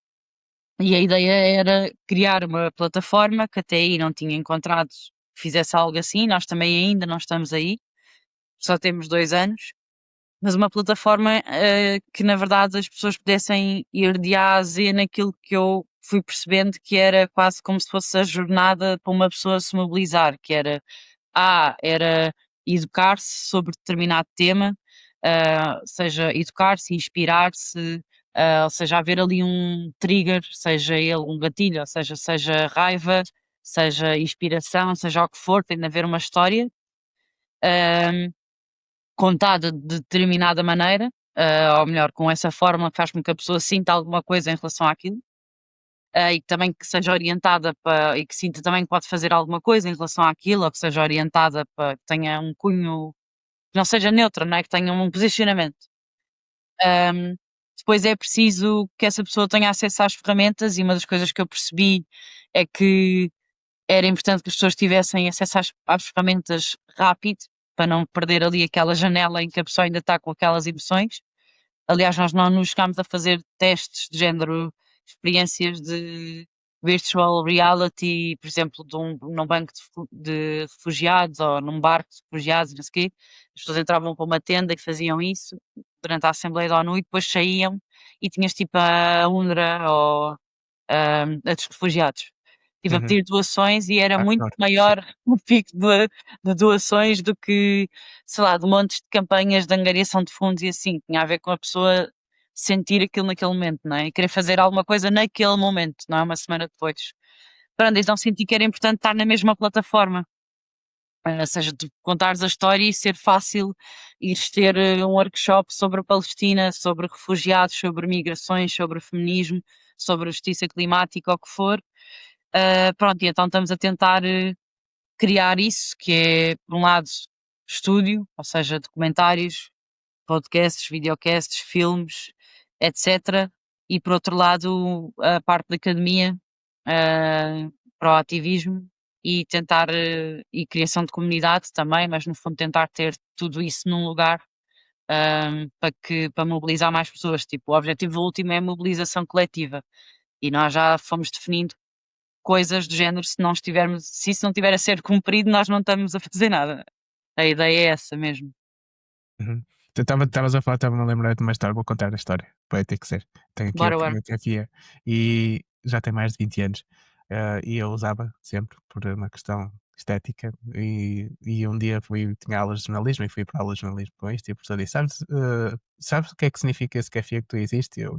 e a ideia era criar uma plataforma que até aí não tinha encontrado que fizesse algo assim, nós também ainda não estamos aí, só temos 2 anos, mas uma plataforma que na verdade as pessoas pudessem ir de A a Z naquilo que eu fui percebendo que era quase como se fosse a jornada para uma pessoa se mobilizar, que era educar-se sobre determinado tema, seja educar-se, inspirar-se, ou seja, haver ali um trigger, seja ele um gatilho, ou seja raiva, seja inspiração, seja o que for, tem de haver uma história, ah, contada de determinada maneira, ou melhor, com essa forma que faz com que a pessoa sinta alguma coisa em relação àquilo. e também que seja orientada para e que sinta também que pode fazer alguma coisa em relação àquilo, ou que seja orientada para que tenha um cunho que não seja neutro, não é? Que tenha um posicionamento. Hum, Depois é preciso que essa pessoa tenha acesso às ferramentas e uma das coisas que eu percebi é que era importante que as pessoas tivessem acesso às ferramentas rápido, para não perder ali aquela janela em que a pessoa ainda está com aquelas emoções. Aliás, nós não nos chegámos a fazer testes de género, experiências de virtual reality, por exemplo, num banco de refugiados ou num barco de refugiados, não sei o quê. As pessoas entravam para uma tenda e faziam isso durante a Assembleia da ONU e depois saíam e tinhas tipo a UNRWA ou a dos refugiados. Estive a Uhum. pedir doações e era muito Claro, sim. maior o pico de doações do que, sei lá, de montes de campanhas de angariação de fundos e assim. Tinha a ver com a pessoa sentir aquilo naquele momento, não é? E querer fazer alguma coisa naquele momento, não é uma semana depois. Pronto, então senti que era importante estar na mesma plataforma. Ou seja, tu contares a história e ser fácil ires ter um workshop sobre a Palestina, sobre refugiados, sobre migrações, sobre feminismo, sobre justiça climática, ou o que for. Pronto, e então estamos a tentar criar isso, que é, por um lado, estúdio, ou seja, documentários, podcasts, videocasts, filmes, etc. E por outro lado, a parte da academia, para o ativismo e tentar, e criação de comunidade também, mas no fundo tentar ter tudo isso num lugar, para mobilizar mais pessoas. Tipo, o objetivo último é a mobilização coletiva e nós já fomos definindo coisas do género, se isso não tiver a ser cumprido, nós não estamos a fazer nada. A ideia é essa mesmo. Uhum. Tu estavas a falar, estava-me a lembrar de uma história, vou contar a história, vai ter que ser. Tenho aqui a Bora, bora. minha cafia e já tem mais de 20 anos. E eu usava sempre por uma questão estética e um dia tinha aulas de jornalismo e fui para aulas de jornalismo com isto e o professor disse, sabes o que é que significa esse café que tu existe? Eu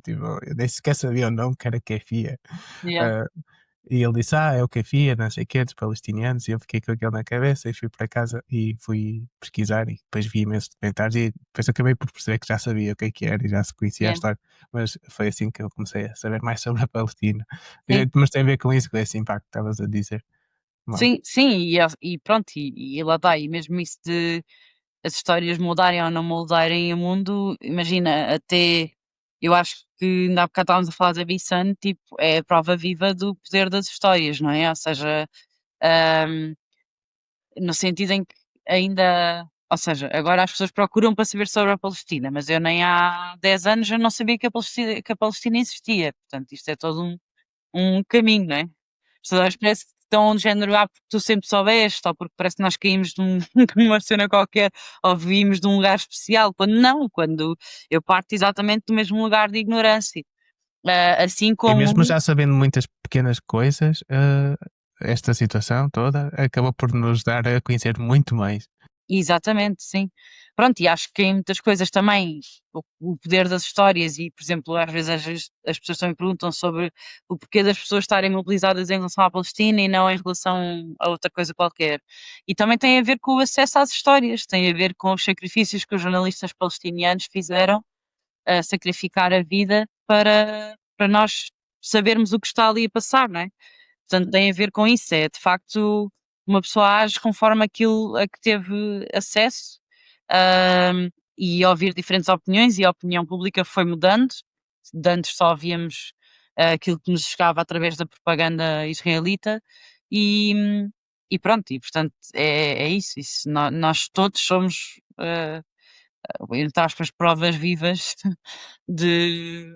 nem sequer sabia o nome que era café. Yeah. Ah, e ele disse: é o Kefir, não sei o quê, dos palestinianos. E eu fiquei com aquilo na cabeça e fui para casa e fui pesquisar e depois vi imensos documentários e depois acabei por perceber que já sabia o que era e já se conhecia a Yeah. história. Mas foi assim que eu comecei a saber mais sobre a Palestina. Sim. Mas tem a ver com isso, com esse impacto que estavas a dizer. Mal. Sim, sim, e pronto, e lá está, e mesmo isso de as histórias moldarem ou não moldarem o mundo, imagina, até eu acho que ainda há bocado estávamos a falar da Bissan, tipo, é a prova viva do poder das histórias, não é? Ou seja, hum, no sentido em que ainda, ou seja, agora as pessoas procuram para saber sobre a Palestina, mas eu nem há 10 anos eu não sabia que a Palestina existia, portanto, isto é todo um caminho, não é? As pessoas parece que estão de género, porque tu sempre soubeste, ou porque parece que nós caímos numa cena qualquer, ou vimos de um lugar especial, quando não, quando eu parto exatamente do mesmo lugar de ignorância. Assim E mesmo como já sabendo muitas pequenas coisas, esta situação toda acabou por nos dar a conhecer muito mais. exatamente, sim. Pronto, e acho que em muitas coisas também o poder das histórias e, por exemplo, às vezes as pessoas também perguntam sobre o porquê das pessoas estarem mobilizadas em relação à Palestina e não em relação a outra coisa qualquer. E também tem a ver com o acesso às histórias, tem a ver com os sacrifícios que os jornalistas palestinianos fizeram a sacrificar a vida para nós sabermos o que está ali a passar, não é? Portanto, tem a ver com isso, é de facto uma pessoa age conforme aquilo a que teve acesso, e ouvir diferentes opiniões e a opinião pública foi mudando. De antes só víamos aquilo que nos chegava através da propaganda israelita e, e pronto, e portanto é isso. Nós todos somos, entre aspas, provas vivas de,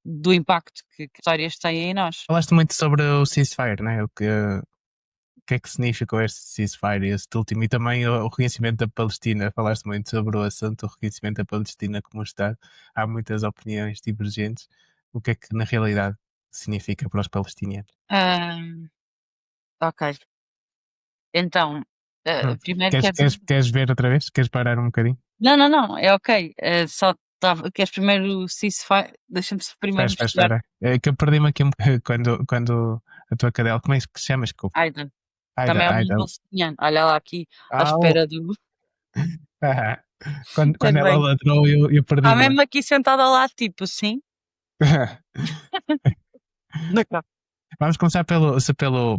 do impacto que histórias têm em nós. Falaste muito sobre o ceasefire, né? O que é que significou este ceasefire, este último, e também o reconhecimento da Palestina. Falaste muito sobre o assunto, o reconhecimento da Palestina como Estado. Há muitas opiniões divergentes. O que é que na realidade significa para os palestinianos? Ah, ok, então, Pronto. primeiro Queres, queres. queres, queres ver outra vez? Queres parar um bocadinho? Não, não, não, é ok. Só estava. Queres primeiro ceasefire? Deixa-me Espera, primeiro espera, investigar. espera. É que eu perdi-me aqui quando a tua cadela, como é que se chama? Desculpa. Aida. Aida, Também é um Aida. palestiniano. Olha lá aqui à Oh. espera do. Ah, quando Tenho ela bem. ladrou, eu Está perdi-me. mesmo aqui sentada ao lado, tipo, sim. Vamos começar pelo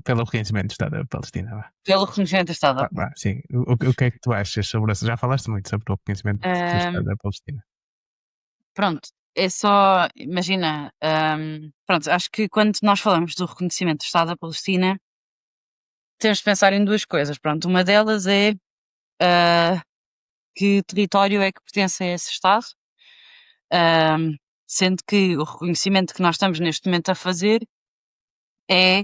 reconhecimento do Estado da Palestina. Vá. Pelo reconhecimento do Estado. Vá, sim. O que é que tu achas sobre isso? Já falaste muito sobre o reconhecimento do Estado Ahm, da Palestina. Pronto, é só, imagina, pronto, acho que quando nós falamos do reconhecimento do Estado da Palestina, temos de pensar em duas coisas. Pronto, uma delas é ah, que território é que pertence a esse Estado, ahm, sendo que o reconhecimento que nós estamos neste momento a fazer é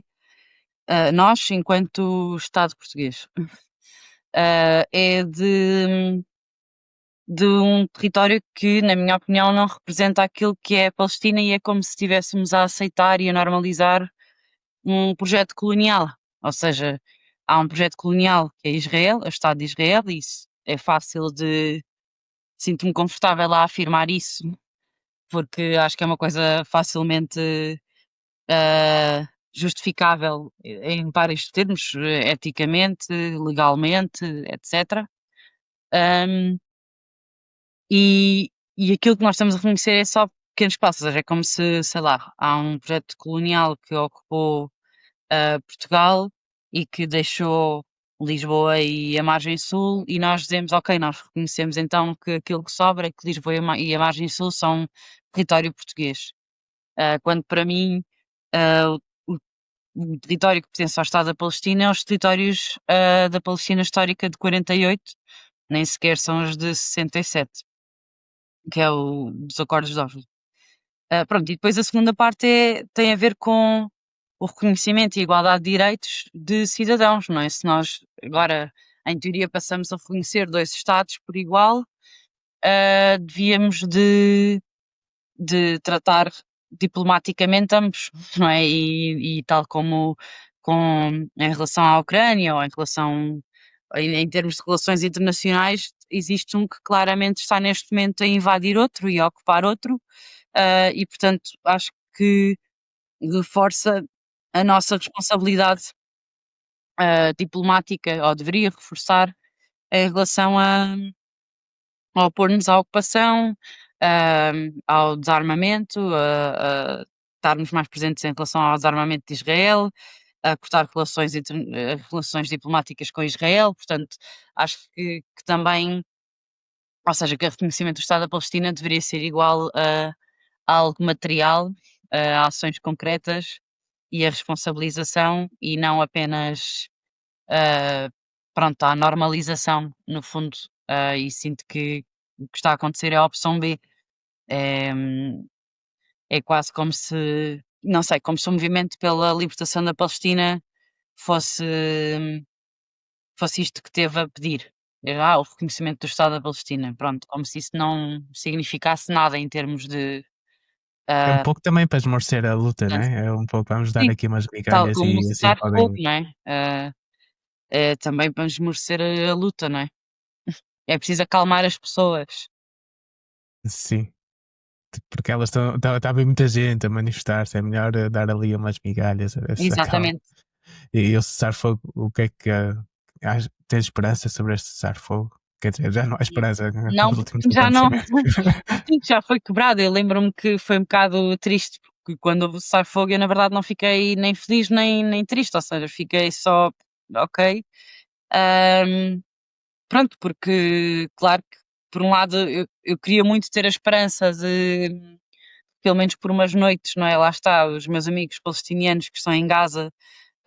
nós, enquanto Estado português, é de um território que, na minha opinião, não representa aquilo que é a Palestina e é como se estivéssemos a aceitar e a normalizar um projeto colonial. Ou seja, há um projeto colonial que é Israel, o Estado de Israel, e isso é fácil de. Sinto-me confortável a afirmar isso, porque acho que é uma coisa facilmente justificável em vários termos, eticamente, legalmente, etc. Um, e aquilo que nós estamos a reconhecer é só pequenos passos, ou seja, é como se, sei lá, há um projeto colonial que ocupou Portugal e que deixou Lisboa e a margem sul, e nós dizemos, ok, nós reconhecemos então que aquilo que sobra é que Lisboa e a margem sul são território português. Quando para mim o, o território que pertence ao Estado da Palestina é os territórios da Palestina histórica de 48, nem sequer são os de 67, que é o dos Acordos de Oslo. Pronto, e depois a segunda parte tem a ver com o reconhecimento e a igualdade de direitos de cidadãos, não é? Se nós agora, em teoria, passamos a reconhecer dois Estados por igual, devíamos de tratar diplomaticamente ambos, não é? E tal como em relação à Ucrânia ou em relação em termos de relações internacionais, existe um que claramente está neste momento a invadir outro e a ocupar outro, e portanto acho que reforça a nossa responsabilidade diplomática, ou deveria reforçar, em relação a opor-nos à ocupação, ao desarmamento, a estarmos mais presentes em relação ao desarmamento de Israel, a cortar relações diplomáticas com Israel. Portanto, acho que também, ou seja, que o reconhecimento do Estado da Palestina deveria ser igual a algo material, a ações concretas e a responsabilização, e não apenas ah, pronto, à normalização, no fundo, e sinto que o que está a acontecer é a opção B. É, é quase como se, não sei, como se o movimento pela libertação da Palestina fosse, fosse isto que teve a pedir. O reconhecimento do Estado da Palestina. Pronto, como se isso não significasse nada em termos de. É um ah, pouco também para esmorecer a luta, portanto, né? É um pouco, vamos dar sim, aqui umas tal migalhas como o e assim cessar-fogo, podem. não é? É também para esmorecer a luta, não é? É preciso acalmar as pessoas. Sim, porque elas estão. Está a haver muita gente a manifestar-se, é melhor dar ali umas migalhas a ver se acalma. Exatamente. E o cessar-fogo, o que é que tens esperança sobre este cessar-fogo? Quer dizer, já não há esperança com Não, os últimos porque já não, acontecimentos. sim, já foi quebrado. Eu lembro-me que foi um bocado triste, porque quando houve o cessar-fogo eu na verdade não fiquei nem feliz nem triste, ou seja, fiquei só, ok. Ahm, Pronto, porque claro que por um lado eu queria muito ter a esperança de, pelo menos por umas noites, não é? Lá está, os meus amigos palestinianos que estão em Gaza,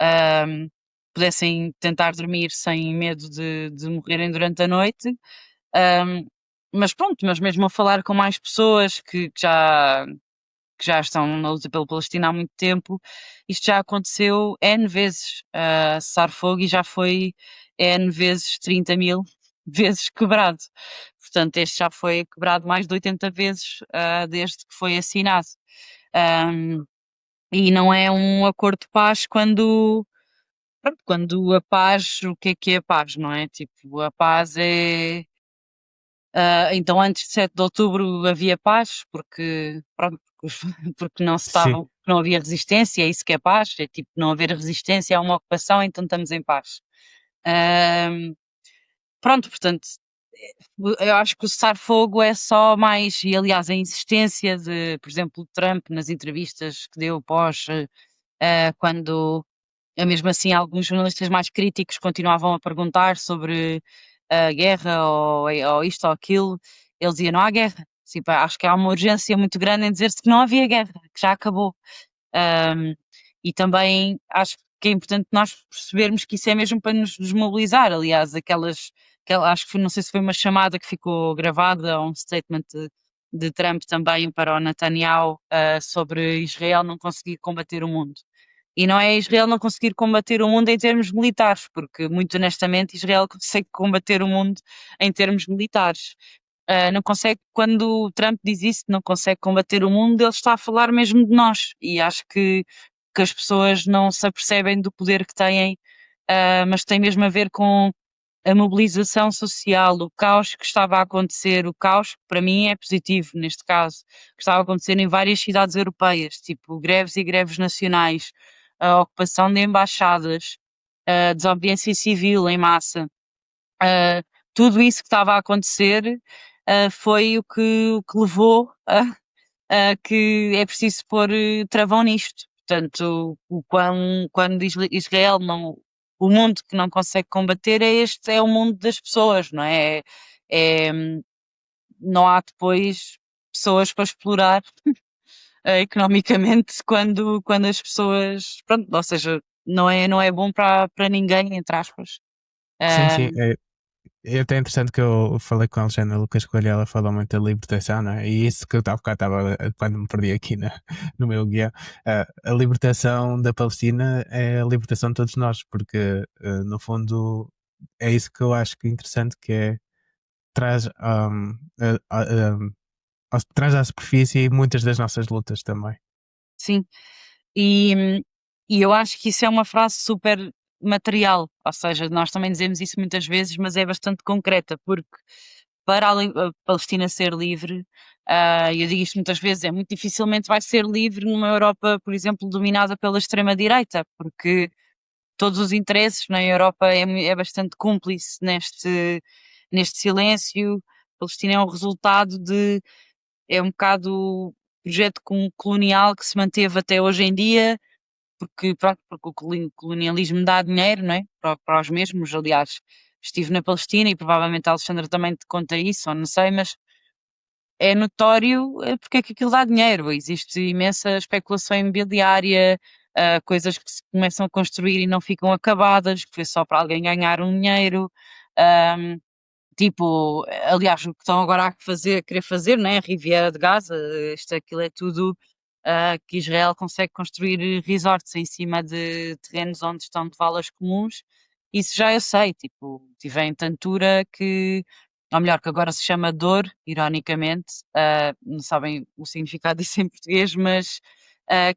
ahm, pudessem tentar dormir sem medo de morrerem durante a noite. Ahm, mas pronto, mas mesmo a falar com mais pessoas que já estão na luta pela Palestina há muito tempo, isto já aconteceu N vezes, cessar fogo, e já foi N vezes 30.000 vezes quebrado. Portanto, este já foi quebrado mais de 80 vezes, desde que foi assinado. Ahm, e não é um acordo de paz pronto, quando a paz, o que é a paz, não é? Tipo, a paz é. Então, antes de 7 de outubro havia paz, porque, pronto, porque não se Sim, estavam, porque não havia resistência, é isso que é paz, é tipo não haver resistência a uma ocupação, então estamos em paz. Ahm, Pronto, portanto, eu acho que o cessar-fogo é só mais, e aliás, a insistência de, por exemplo, Trump nas entrevistas que deu pós, quando mesmo assim alguns jornalistas mais críticos continuavam a perguntar sobre a guerra ou isto ou aquilo, ele dizia: "Não há guerra". Tipo, acho que há uma urgência muito grande em dizer-se que não havia guerra, que já acabou. Um, e também acho que é importante nós percebermos que isso é mesmo para nos desmobilizar. Aliás, acho que não sei se foi uma chamada que ficou gravada ou um statement de Trump também para o Netanyahu, sobre Israel não conseguir combater o mundo. E não é Israel não conseguir combater o mundo em termos militares, porque muito honestamente Israel consegue combater o mundo em termos militares. Não consegue, quando o Trump diz isso, não consegue combater o mundo, ele está a falar mesmo de nós. E acho que as pessoas não se apercebem do poder que têm, mas tem mesmo a ver com a mobilização social, o caos que estava a acontecer, o caos, para mim, é positivo neste caso, que estava a acontecer em várias cidades europeias, tipo greves e greves nacionais, a ocupação de embaixadas, a desobediência civil em massa. Ah, tudo isso que estava a acontecer, foi o que levou a que é preciso pôr travão nisto. Portanto, quando Israel não, o mundo que não consegue combater é este, é o mundo das pessoas, não é? É, não há depois pessoas para explorar economicamente quando as pessoas, pronto, ou seja, não é bom para ninguém, entre aspas. Sim, Ah, sim. É até interessante que eu falei com a Alexandra Lucas Coelho, ela falou muito da libertação, não é? E isso que eu estava bocado estava, quando me perdi aqui no meu guião, a libertação da Palestina é a libertação de todos nós, porque no fundo é isso que eu acho que é interessante, que é traz, traz à superfície muitas das nossas lutas também. sim. E, e eu acho que isso é uma frase super material, ou seja, nós também dizemos isso muitas vezes, mas é bastante concreta, porque para a Palestina ser livre, eu digo isto muitas vezes, é muito dificilmente vai ser livre numa Europa, por exemplo, dominada pela extrema-direita, porque todos os interesses na Europa é bastante cúmplice neste silêncio. A Palestina é um resultado é um bocado o projeto colonial que se manteve até hoje em dia, porque, pronto, porque o colonialismo dá dinheiro, não é? Para os mesmos. Aliás, estive na Palestina e provavelmente a Alexandra também te conta isso, ou não sei, mas é notório, porque é que aquilo dá dinheiro. Existe imensa especulação imobiliária, coisas que se começam a construir e não ficam acabadas, que foi só para alguém ganhar um dinheiro. Ahm, Tipo, aliás, o que estão agora a querer fazer, né? A Riviera de Gaza, aquilo é tudo, que Israel consegue construir resorts em cima de terrenos onde estão de valas comuns. Isso já eu sei, tipo, tive em Tantura que, ou melhor, que agora se chama Dor, ironicamente, não sabem o significado disso em português, mas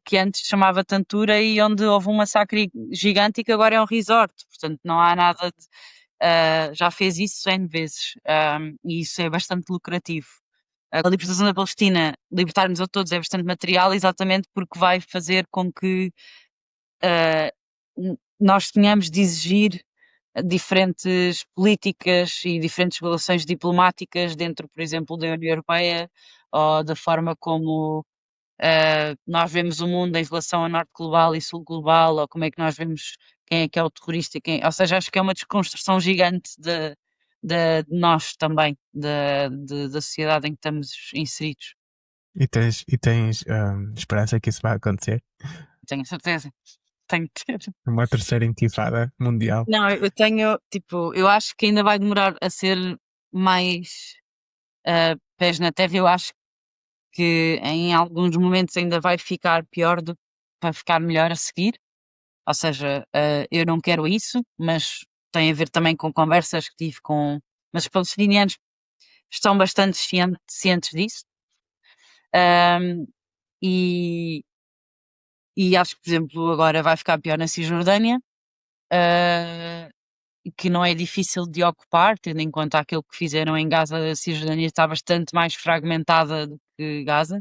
que antes se chamava Tantura e onde houve um massacre gigante e que agora é um resort, portanto não há nada de já fez isso N vezes, e isso é bastante lucrativo. A libertação da Palestina, libertar-nos a todos é bastante material, exatamente porque vai fazer com que nós tenhamos de exigir diferentes políticas e diferentes relações diplomáticas dentro, por exemplo, da União Europeia ou da forma como nós vemos o mundo em relação a norte global e sul global, ou como é que nós vemos quem é o terrorista, ou seja, acho que é uma desconstrução gigante de nós também, da sociedade em que estamos inseridos. E tens esperança que isso vai acontecer? Tenho certeza, tenho que ter. Uma terceira intifada mundial? Não, eu tenho, tipo, eu acho que ainda vai demorar a ser mais pés na terra. Eu acho que em alguns momentos ainda vai ficar pior do que vai ficar melhor a seguir. Ou seja, eu não quero isso, mas tem a ver também com conversas que tive com. Mas os palestinianos estão bastante cientes disso. Ahm, e, e acho que, por exemplo, agora vai ficar pior na Cisjordânia, ah, que não é difícil de ocupar, tendo em conta aquilo que fizeram em Gaza. A Cisjordânia está bastante mais fragmentada do que Gaza.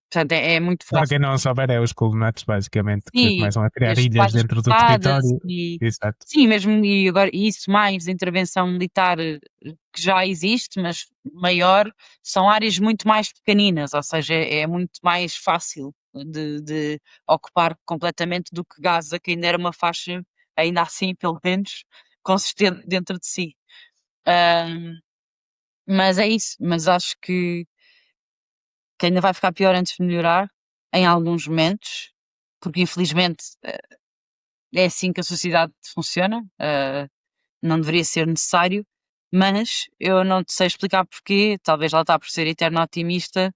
Portanto, é muito Para fácil. quem não souber, é os cool nuts, basicamente, que Sim, começam a e criar as ilhas casas dentro do forçadas território. e Exato. sim, mesmo e agora isso mais a intervenção militar, que já existe, mas maior, são áreas muito mais pequeninas, ou seja, é muito mais fácil de ocupar completamente do que Gaza, que ainda era uma faixa, ainda assim, pelo menos, consistente dentro de si. Hã, mas é isso, mas acho que ainda vai ficar pior antes de melhorar, em alguns momentos, porque infelizmente, é assim que a sociedade funciona, não deveria ser necessário, mas eu não te sei explicar porquê, talvez lá está por ser eterno otimista,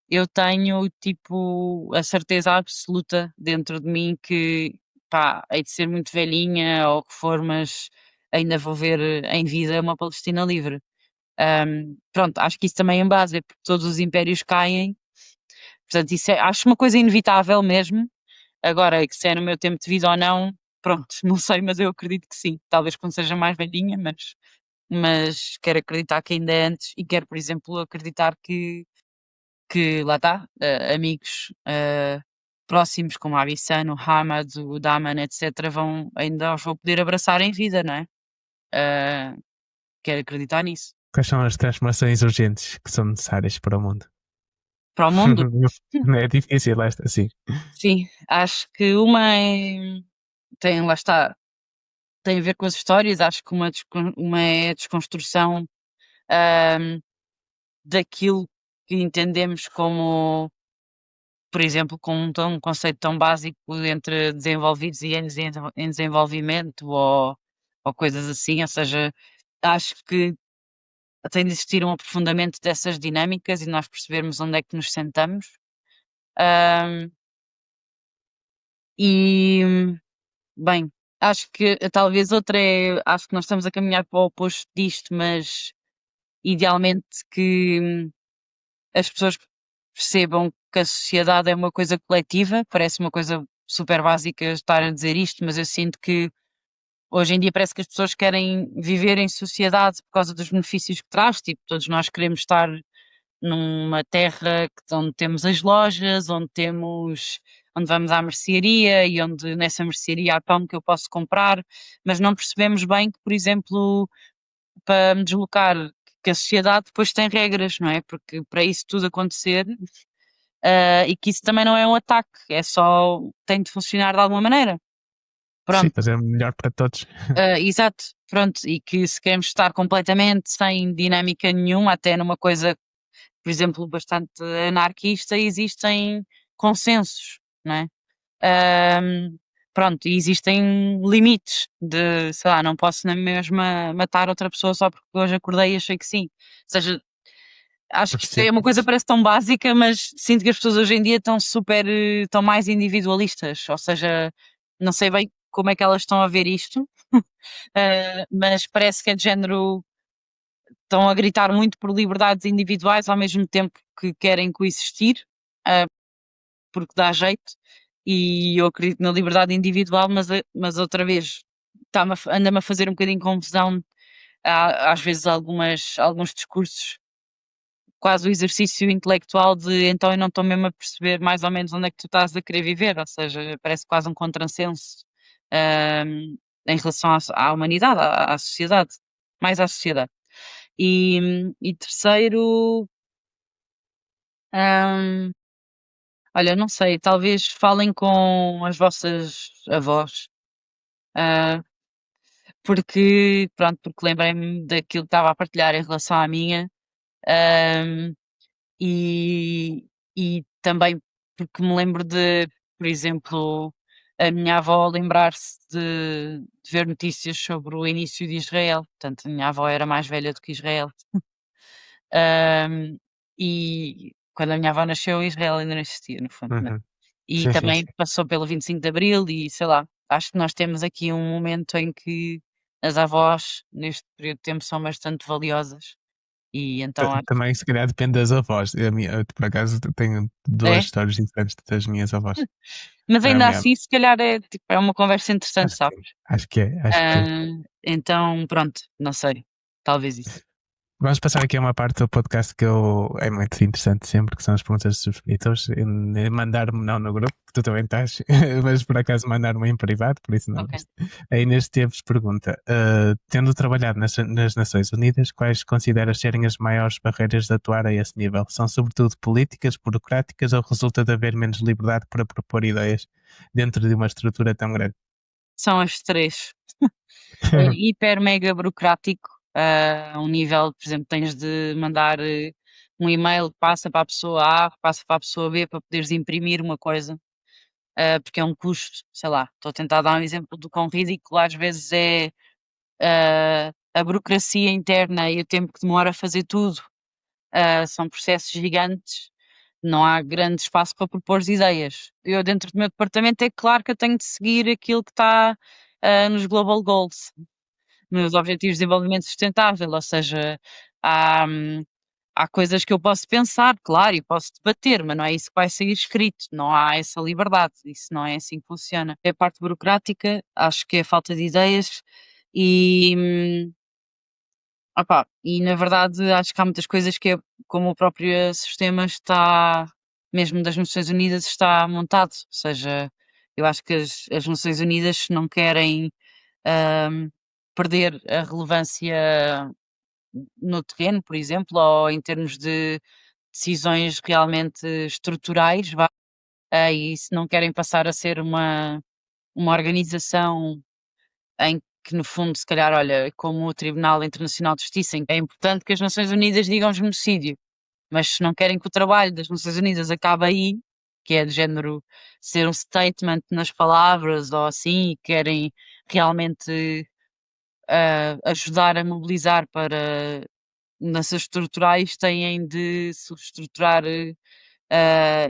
eu tenho tipo a certeza absoluta dentro de mim que pá, hei de ser muito velhinha ou o que for, mas ainda vou ver em vida uma Palestina livre. Pronto, acho que isso também é em base, é porque todos os impérios caem, portanto, isso acho uma coisa inevitável mesmo. Agora, que se é no meu tempo de vida ou não, pronto, não sei, mas eu acredito que sim. Talvez quando seja mais velhinha, mas quero acreditar que ainda é antes e quero, por exemplo, acreditar que lá está, amigos próximos como a Abissano, o Hamad, o Daman, etc., ainda os vou poder abraçar em vida, não é? Ah, quero acreditar nisso. Quais são as transformações urgentes que são necessárias para o mundo? Para o mundo, É difícil esta, sim. sim, acho que uma tem, lá está, tem a ver com as histórias, acho que uma é a desconstrução ahm, daquilo que entendemos como, por exemplo, com um conceito tão básico entre desenvolvidos e em desenvolvimento ou coisas assim, ou seja, acho que tem de existir um aprofundamento dessas dinâmicas e nós percebermos onde é que nos sentamos. Ahm, e, bem, acho que talvez outra é, acho que nós estamos a caminhar para o oposto disto, mas idealmente que as pessoas percebam que a sociedade é uma coisa coletiva, parece uma coisa super básica estar a dizer isto, mas eu sinto que hoje em dia parece que as pessoas querem viver em sociedade por causa dos benefícios que traz, tipo, todos nós queremos estar numa terra onde temos as lojas, onde vamos à mercearia e onde nessa mercearia há pão que eu posso comprar, mas não percebemos bem que, por exemplo, para me deslocar, que a sociedade depois tem regras, não é? Porque para isso tudo acontecer, e que isso também não é um ataque, é só tem de funcionar de alguma maneira. Sim, Pronto, fazer melhor para todos. exato, pronto, e que se queremos estar completamente sem dinâmica nenhuma, até numa coisa, por exemplo, bastante anarquista, existem consensos, não é? Ahm, pronto, e existem limites de, sei lá, não posso na mesma matar outra pessoa só porque hoje acordei e achei que sim. Ou seja, acho que isto Sim. é uma coisa que parece tão básica, mas sinto que as pessoas hoje em dia estão super, estão mais individualistas, ou seja, não sei bem como é que elas estão a ver isto, mas parece que é de género, estão a gritar muito por liberdades individuais ao mesmo tempo que querem coexistir, porque dá jeito, e eu acredito na liberdade individual, mas outra vez anda-me a fazer um bocadinho confusão, às vezes alguns discursos, quase o exercício intelectual de então eu não estou mesmo a perceber mais ou menos onde é que tu estás a querer viver, ou seja, parece quase um contrassenso, hum, em relação à humanidade, à sociedade, mais à sociedade. E terceiro, hum, olha, não sei, talvez falem com as vossas avós, ah, porque lembrei-me daquilo que estava a partilhar em relação à minha, hum, e também porque me lembro de, por exemplo, a minha avó lembrar-se de ver notícias sobre o início de Israel, portanto, a minha avó era mais velha do que Israel. E quando a minha avó nasceu, Israel ainda não existia, no fundo, né? Uhum. E Sim, sim, também sim. passou pelo 25 de Abril e sei lá, acho que nós temos aqui um momento em que as avós, neste período de tempo, são bastante valiosas e então acho Também, se calhar, depende das avós. Eu, por acaso, tenho duas é, histórias diferentes das minhas avós. mas A ainda minha, assim, se calhar é, tipo, é uma conversa interessante, acho que sabes? é. Acho que é. Acho que é. Então, pronto, não sei, talvez isso. Vamos passar aqui a uma parte do podcast que é muito interessante sempre, que são as perguntas dos subscritores. Mandar-me não no grupo, que tu também estás, mas por acaso mandar-me em privado, por isso não. Ok. A Inês Teves pergunta: tendo trabalhado nas Nações Unidas, quais consideras serem as maiores barreiras de atuar a esse nível? São sobretudo políticas, burocráticas ou resulta de haver menos liberdade para propor ideias dentro de uma estrutura tão grande? São as três. É hiper mega burocrático, a um nível, por exemplo, tens de mandar um e-mail, passa para a pessoa A, passa para a pessoa B para poderes imprimir uma coisa, porque é um custo, sei lá, estou a tentar dar um exemplo do quão ridículo às vezes é a burocracia interna e o tempo que demora a fazer tudo. São processos gigantes, não há grande espaço para propor ideias. Eu, dentro do meu departamento, é claro que eu tenho de seguir aquilo que está nos Global Goals, nos Objetivos de Desenvolvimento Sustentável, ou seja, há, hum, há coisas que eu posso pensar, claro, e posso debater, mas não é isso que vai sair escrito, não há essa liberdade, isso não é assim que funciona. É a parte burocrática, acho que é a falta de ideias e, e na verdade acho que há muitas coisas que é como o próprio sistema está, mesmo das Nações Unidas, está montado, ou seja, eu acho que as Nações Unidas não querem hum, perder a relevância no terreno, por exemplo, ou em termos de decisões realmente estruturais, vá, e se não querem passar a ser uma organização em que, no fundo, se calhar, olha, como o Tribunal Internacional de Justiça, em que é importante que as Nações Unidas digam genocídio, mas se não querem que o trabalho das Nações Unidas acabe aí, que é de género ser um statement nas palavras ou assim, e querem realmente ajudar a mobilizar para mudanças estruturais, têm de subestruturar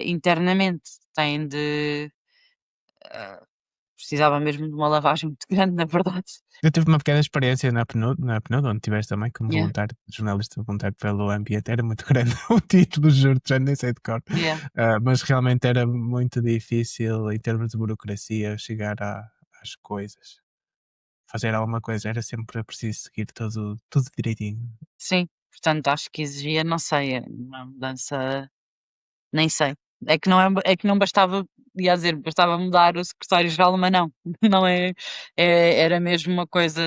internamente, têm de. ah, Precisava mesmo de uma lavagem muito grande, na verdade. Eu tive uma pequena experiência na PNUD, onde estiveste também como Yeah, voluntário, jornalista voluntário pelo ambiente. Era muito grande o título, juro, já nem sei de cor. yeah. Mas realmente era muito difícil, em termos de burocracia, chegar às coisas. Fazer alguma coisa era sempre preciso seguir tudo direitinho. Sim, portanto, acho que exigia, não sei, uma mudança, nem sei. É que não bastava, ia dizer, bastava mudar o secretário-geral, mas não, não é, era mesmo uma coisa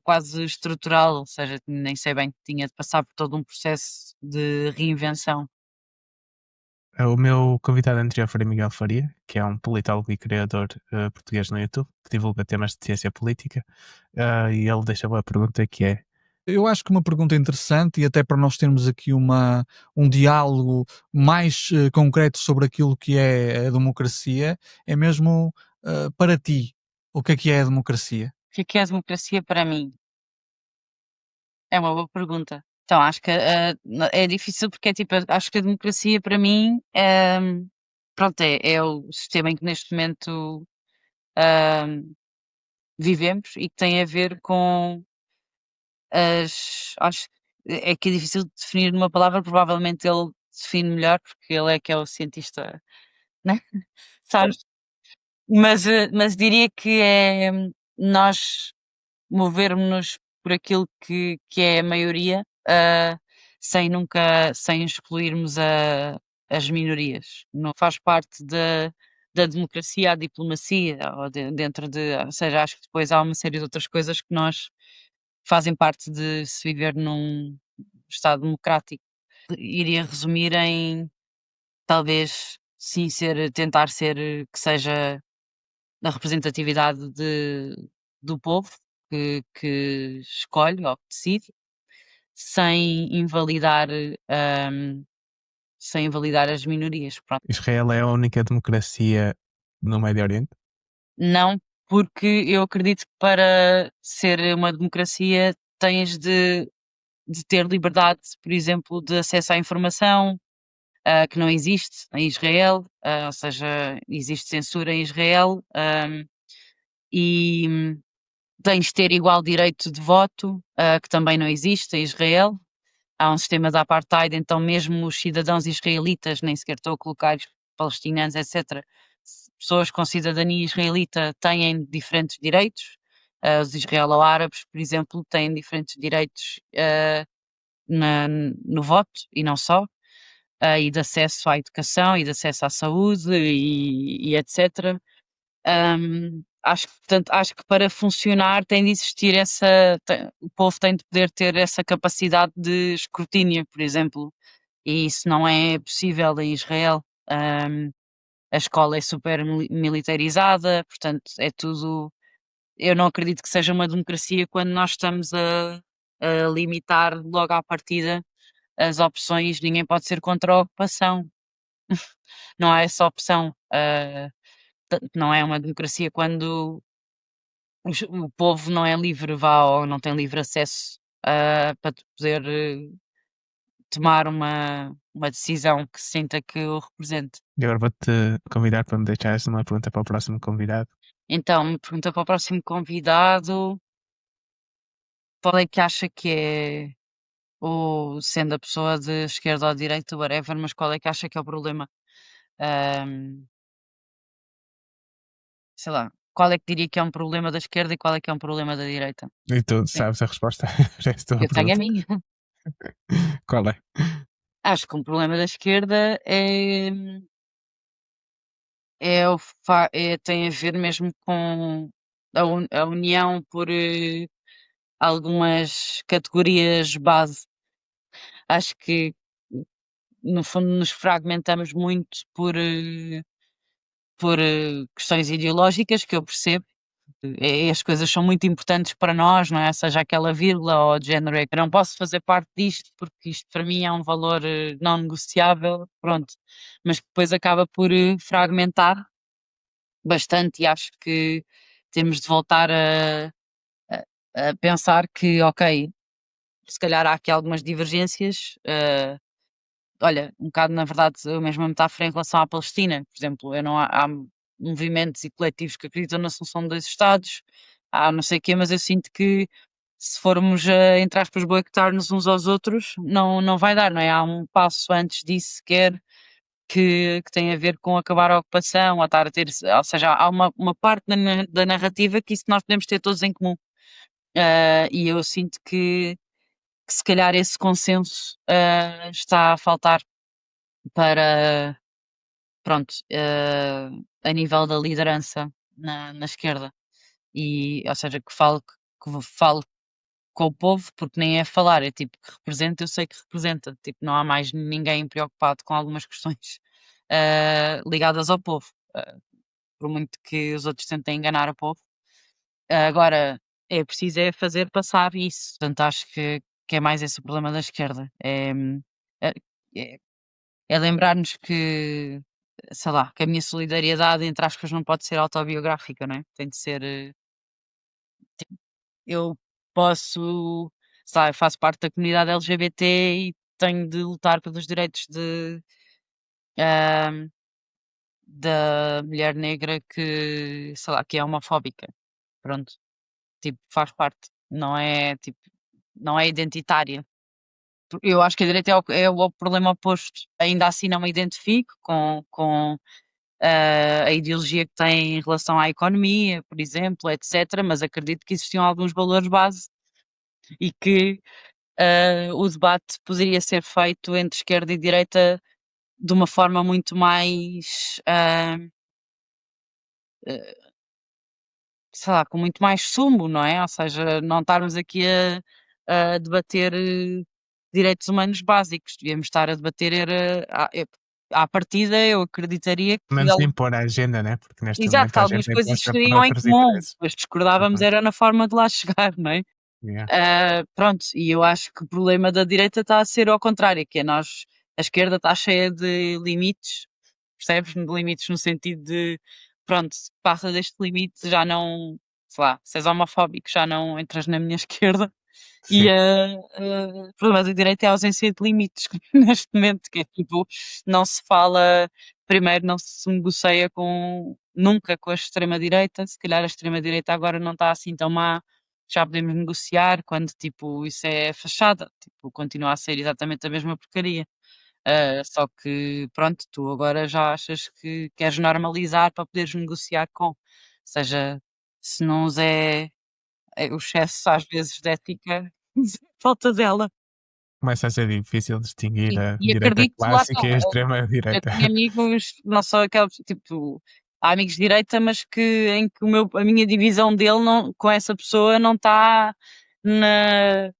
quase estrutural, ou seja, nem sei bem, tinha de passar por todo um processo de reinvenção. O meu convidado anterior foi Miguel Faria, que é um politólogo e criador português no YouTube, que divulga temas de ciência política, e ele deixou a pergunta que é: Eu acho que uma pergunta interessante e até para nós termos aqui um diálogo mais concreto sobre aquilo que é a democracia, é mesmo para ti, o que é a democracia? O que é a democracia para mim? É uma boa pergunta. Então, acho que é difícil porque é tipo, acho que a democracia para mim pronto, é o sistema em que neste momento hum, vivemos e que tem a ver com acho é que é difícil de definir numa palavra, provavelmente ele define melhor, porque ele é que é o cientista, né? Sabes? Mas diria que é nós movermos-nos por aquilo que é a maioria, sem excluirmos as minorias. Não faz parte da democracia a diplomacia, ou dentro de, ou seja, acho que depois há uma série de outras coisas que nós fazem parte de se viver num Estado democrático. Iria resumir em talvez sim tentar ser que seja a representatividade do povo que escolhe ou que decide, sem invalidar, hum, sem invalidar as minorias, pronto. Israel é a única democracia no Médio Oriente? Não, porque eu acredito que para ser uma democracia tens de ter liberdade, por exemplo, de acesso à informação, que não existe em Israel, ou seja, existe censura em Israel, e tens de ter igual direito de voto, que também não existe em Israel. Há um sistema de apartheid, então mesmo os cidadãos israelitas, nem sequer estou a colocar os palestinianos, etc. Pessoas com cidadania israelita têm diferentes direitos. Os israelo-árabes, por exemplo, têm diferentes direitos no voto e não só, e de acesso à educação e de acesso à saúde e etc. Acho que, portanto, acho que para funcionar tem de existir o povo tem de poder ter essa capacidade de escrutínio, por exemplo, e isso não é possível em Israel. A escola é super militarizada, portanto, é tudo. Eu não acredito que seja uma democracia quando nós estamos a limitar logo à partida as opções, ninguém pode ser contra a ocupação, não há essa opção. Não é uma democracia quando o povo não é livre, vá, ou não tem livre acesso para poder tomar uma decisão que sinta que o represente. E agora vou-te convidar para me deixares uma pergunta para o próximo convidado. Então, me pergunta para o próximo convidado, qual é que acha que é, ou sendo a pessoa de esquerda ou de direita, whatever, mas qual é que acha que é o problema? Ahm, sei lá, qual é que diria que é um problema da esquerda e qual é que é um problema da direita? E tu Sim, sabes a resposta para esta tua eu tenho a pergunta? minha. Qual é? Acho que um problema da esquerda tem a ver mesmo com a união por algumas categorias base. Acho que, no fundo, nos fragmentamos muito por questões ideológicas, que eu percebo. As coisas são muito importantes para nós, não é? Seja aquela vírgula ou de género, é que eu não posso fazer parte disto porque isto para mim é um valor não negociável, pronto. Mas que depois acaba por fragmentar bastante e acho que temos de voltar a pensar que, ok, se calhar há aqui algumas divergências. Olha, um bocado na verdade a mesma metáfora em relação à Palestina, por exemplo, eu não há movimentos e coletivos que acreditam na solução de 2 Estados, há não sei o quê, mas eu sinto que se formos a, entre aspas, boicotar-nos uns aos outros, não vai dar, não é? Há um passo antes disso sequer que tem a ver com acabar a ocupação, ou estar a ter, ou seja, há uma parte da narrativa que isso nós podemos ter todos em comum. E eu sinto que se calhar esse consenso está a faltar para, pronto, a nível da liderança na esquerda. E, ou seja, que falo com o povo, porque nem é falar, é tipo que representa, eu sei que representa. Tipo, não há mais ninguém preocupado com algumas questões ligadas ao povo. Por muito que os outros tentem enganar o povo. Agora, é preciso é fazer passar isso. Portanto, acho que é mais esse o problema da esquerda. É, é, é lembrar-nos que, sei lá, que a minha solidariedade, entre aspas, não pode ser autobiográfica, não é? Tem de ser. Eu posso, sei lá, eu faço parte da comunidade LGBT e tenho de lutar pelos direitos ah, da mulher negra que, sei lá, que é homofóbica. Pronto, tipo, faz parte. Não é identitária. Eu acho que a direita é o problema oposto. Ainda assim não me identifico com a ideologia que tem em relação à economia, por exemplo, etc. Mas acredito que existiam alguns valores base e que o debate poderia ser feito entre esquerda e direita de uma forma muito mais, eh, sei lá, com muito mais sumo, não é? Ou seja, não estarmos aqui a debater direitos humanos básicos, devíamos estar a debater era, à partida, eu acreditaria Pelo que menos impor a agenda, né? Porque neste exato, que momento a algumas agenda é coisas imposta por estariam em outros comum, interesses. depois discordávamos Uhum. era na forma de lá chegar, não é? Yeah. Pronto, e eu acho que o problema da direita está a ser ao contrário, que é a esquerda está cheia de limites, percebes? De limites no sentido de, pronto, se passa deste limite já não, sei lá, se és homofóbico já não entras na minha esquerda. E Sim. o problema da direita é a ausência de limites neste momento, que é tipo, não se fala, primeiro não se negocia nunca com a extrema-direita, se calhar a extrema-direita agora não está assim tão má, já podemos negociar, quando tipo isso é fachada, tipo, continua a ser exatamente a mesma porcaria. Só que pronto, tu agora já achas que queres normalizar para poderes negociar com. Ou seja, se não os é. o excesso às vezes de ética, falta dela. Começa a ser difícil distinguir a E direita acredito, lá está, clássica e a eu extrema-direita. tenho amigos, não só aqueles, tipo, há amigos de direita, mas em que a minha divisão dele com essa pessoa não está na.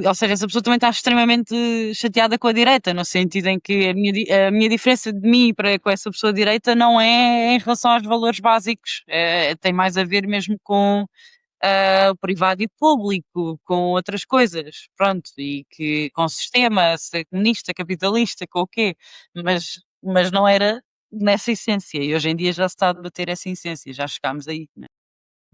Ou seja, essa pessoa também está extremamente chateada com a direita, no sentido em que a minha diferença de mim com essa pessoa de direita não é em relação aos valores básicos, tem mais a ver mesmo com o privado e público, com outras coisas, pronto, e que com o sistema, se é comunista, capitalista, com o quê, mas não era nessa essência, e hoje em dia já se está a debater essa essência, já chegámos aí, né?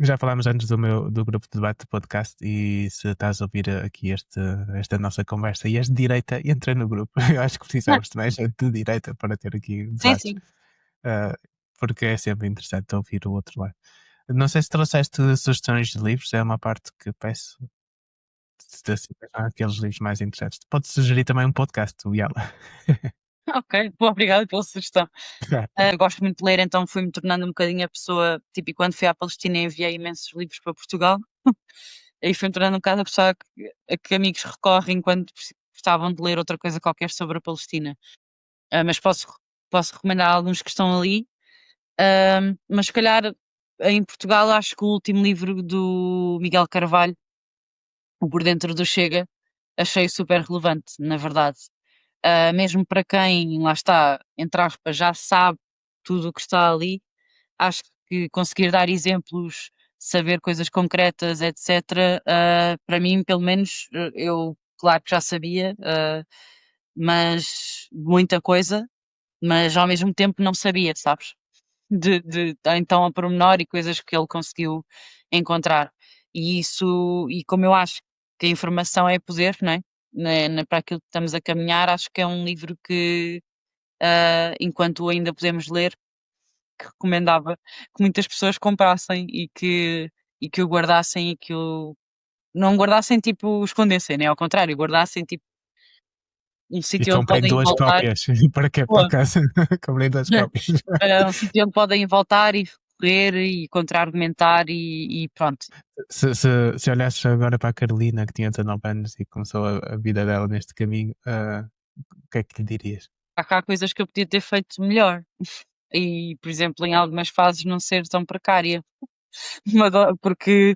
Já falámos antes do grupo de debate do podcast, e se estás a ouvir aqui esta nossa conversa e és de direita, entra no grupo. Eu acho que precisamos de mais gente de direita para ter aqui Sim, debates, sim. porque é sempre interessante ouvir o outro lado. Não sei se trouxeste sugestões de livros, é uma parte que peço. Se há aqueles livros mais interessantes. Pode sugerir também um podcast, o Yala. Ok, obrigada pela sugestão. Eu gosto muito de ler, então fui-me tornando um bocadinho a pessoa, tipo, e quando fui à Palestina enviei imensos livros para Portugal, aí fui-me tornando um bocado a pessoa a que amigos recorrem quando gostavam de ler outra coisa qualquer sobre a Palestina. Mas posso recomendar alguns que estão ali, mas se calhar em Portugal acho que o último livro do Miguel Carvalho, o Por Dentro do Chega, achei super relevante, na verdade. Mesmo para quem, lá está, entre aspas, já sabe tudo o que está ali, acho que conseguir dar exemplos, saber coisas concretas, etc., para mim, pelo menos, eu, claro que já sabia, mas muita coisa, mas ao mesmo tempo não sabia, sabes? Então a pormenor e coisas que ele conseguiu encontrar. E como eu acho que a informação é poder, não é? Para aquilo que estamos a caminhar, acho que é um livro que, enquanto ainda podemos ler, que recomendava que muitas pessoas comprassem e que o guardassem e que o não guardassem tipo escondessem, né? Ao contrário, guardassem tipo um E sítio onde comprei podem 2 voltar. cópias. Para quê? Pô, Para casa. Comprei 2 cópias. um sítio onde podem voltar e recorrer e contra-argumentar e pronto. Se olhasses agora para a Carolina, que tinha 19 anos e começou a vida dela neste caminho, o que é que lhe dirias? Há cá coisas que eu podia ter feito melhor. E, por exemplo, em algumas fases não ser tão precária. Porque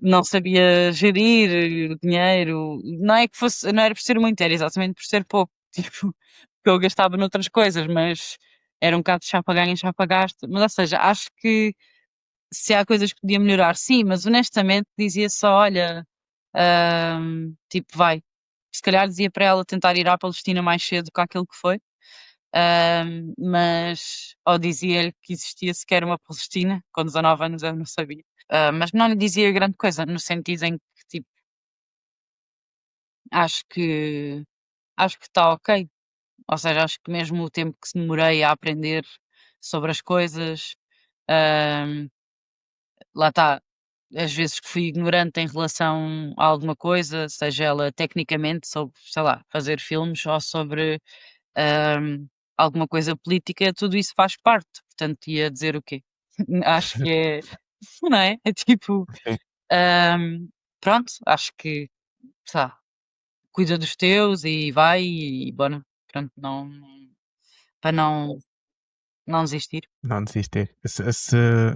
não sabia gerir o dinheiro. Não é que fosse, não era por ser muito, era exatamente por ser pouco. Tipo, que eu gastava noutras coisas, mas era um bocado de chapa ganha, chapa gasta. Mas, ou seja, acho que se há coisas que podia melhorar, sim, mas honestamente dizia só: olha, tipo, vai. Se calhar dizia para ela tentar ir à Palestina mais cedo que aquilo que foi. Mas ou dizia-lhe que existia sequer uma Palestina, com 19 anos eu não sabia. Mas não lhe dizia grande coisa, no sentido em que, tipo, acho que acho que está ok. Ou seja, acho que mesmo o tempo que se demorei a aprender sobre as coisas, hum, lá está, as vezes que fui ignorante em relação a alguma coisa, seja ela tecnicamente sobre, sei lá, fazer filmes ou sobre alguma coisa política, tudo isso faz parte. Portanto, ia dizer o quê? Acho que é, não é? É tipo, Sim. pronto, acho que, tá, cuida dos teus e vai e bora. Pronto, para não desistir. Não desistir.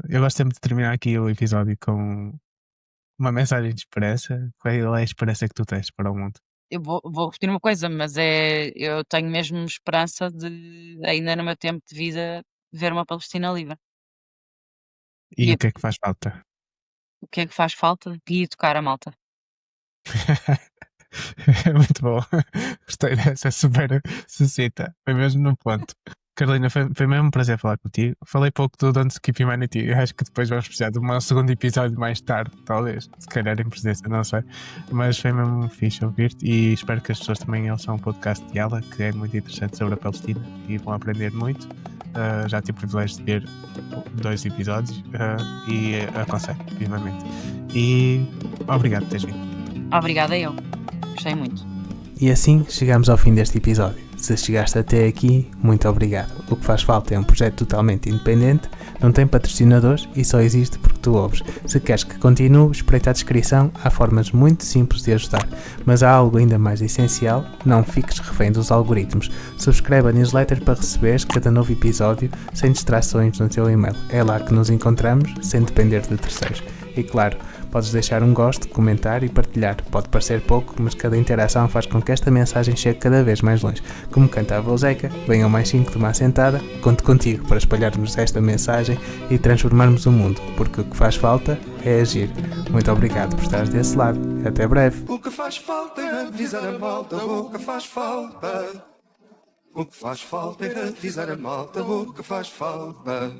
Eu gosto sempre de terminar aqui o episódio com uma mensagem de esperança. Qual é a esperança que tu tens para o mundo? Eu vou repetir uma coisa, mas eu tenho mesmo esperança de, ainda no meu tempo de vida, ver uma Palestina livre. E E o que é que faz falta? o que é que faz falta? E educar a malta. É muito bom. Gostei dessa, super sucinta. Foi mesmo no ponto. Carolina, foi mesmo um prazer falar contigo. Falei pouco do Don't Skip Humanity. Eu acho que depois vamos precisar de um segundo episódio mais tarde, talvez. Se calhar em presença, não sei. Mas foi mesmo fixe ouvir-te e espero que as pessoas também ouçam um podcast de ela, que é muito interessante sobre a Palestina e vão aprender muito. Já tive o privilégio de ver 2 episódios e aconselho, vivamente. E obrigado por teres vindo. Obrigada eu. Gostei muito. E assim chegamos ao fim deste episódio. Se chegaste até aqui, muito obrigado. O que faz falta é um projeto totalmente independente, não tem patrocinadores e só existe porque que tu ouves. Se queres que continue, espreita a descrição, há formas muito simples de ajudar. Mas há algo ainda mais essencial, não fiques refém dos algoritmos. Subscreve a newsletter para receberes cada novo episódio sem distrações no teu e-mail. É lá que nos encontramos, sem depender de terceiros. E claro, podes deixar um gosto, comentar e partilhar. Pode parecer pouco, mas cada interação faz com que esta mensagem chegue cada vez mais longe. Como cantava o Zeca, venham mais 5 de uma assentada, conto contigo para espalharmos esta mensagem e transformarmos o mundo, porque o que faz falta é agir. Muito obrigado por estares desse lado. Até breve. O que faz falta é avisar a malta, o que faz falta. O que faz falta é avisar a malta, o que faz falta.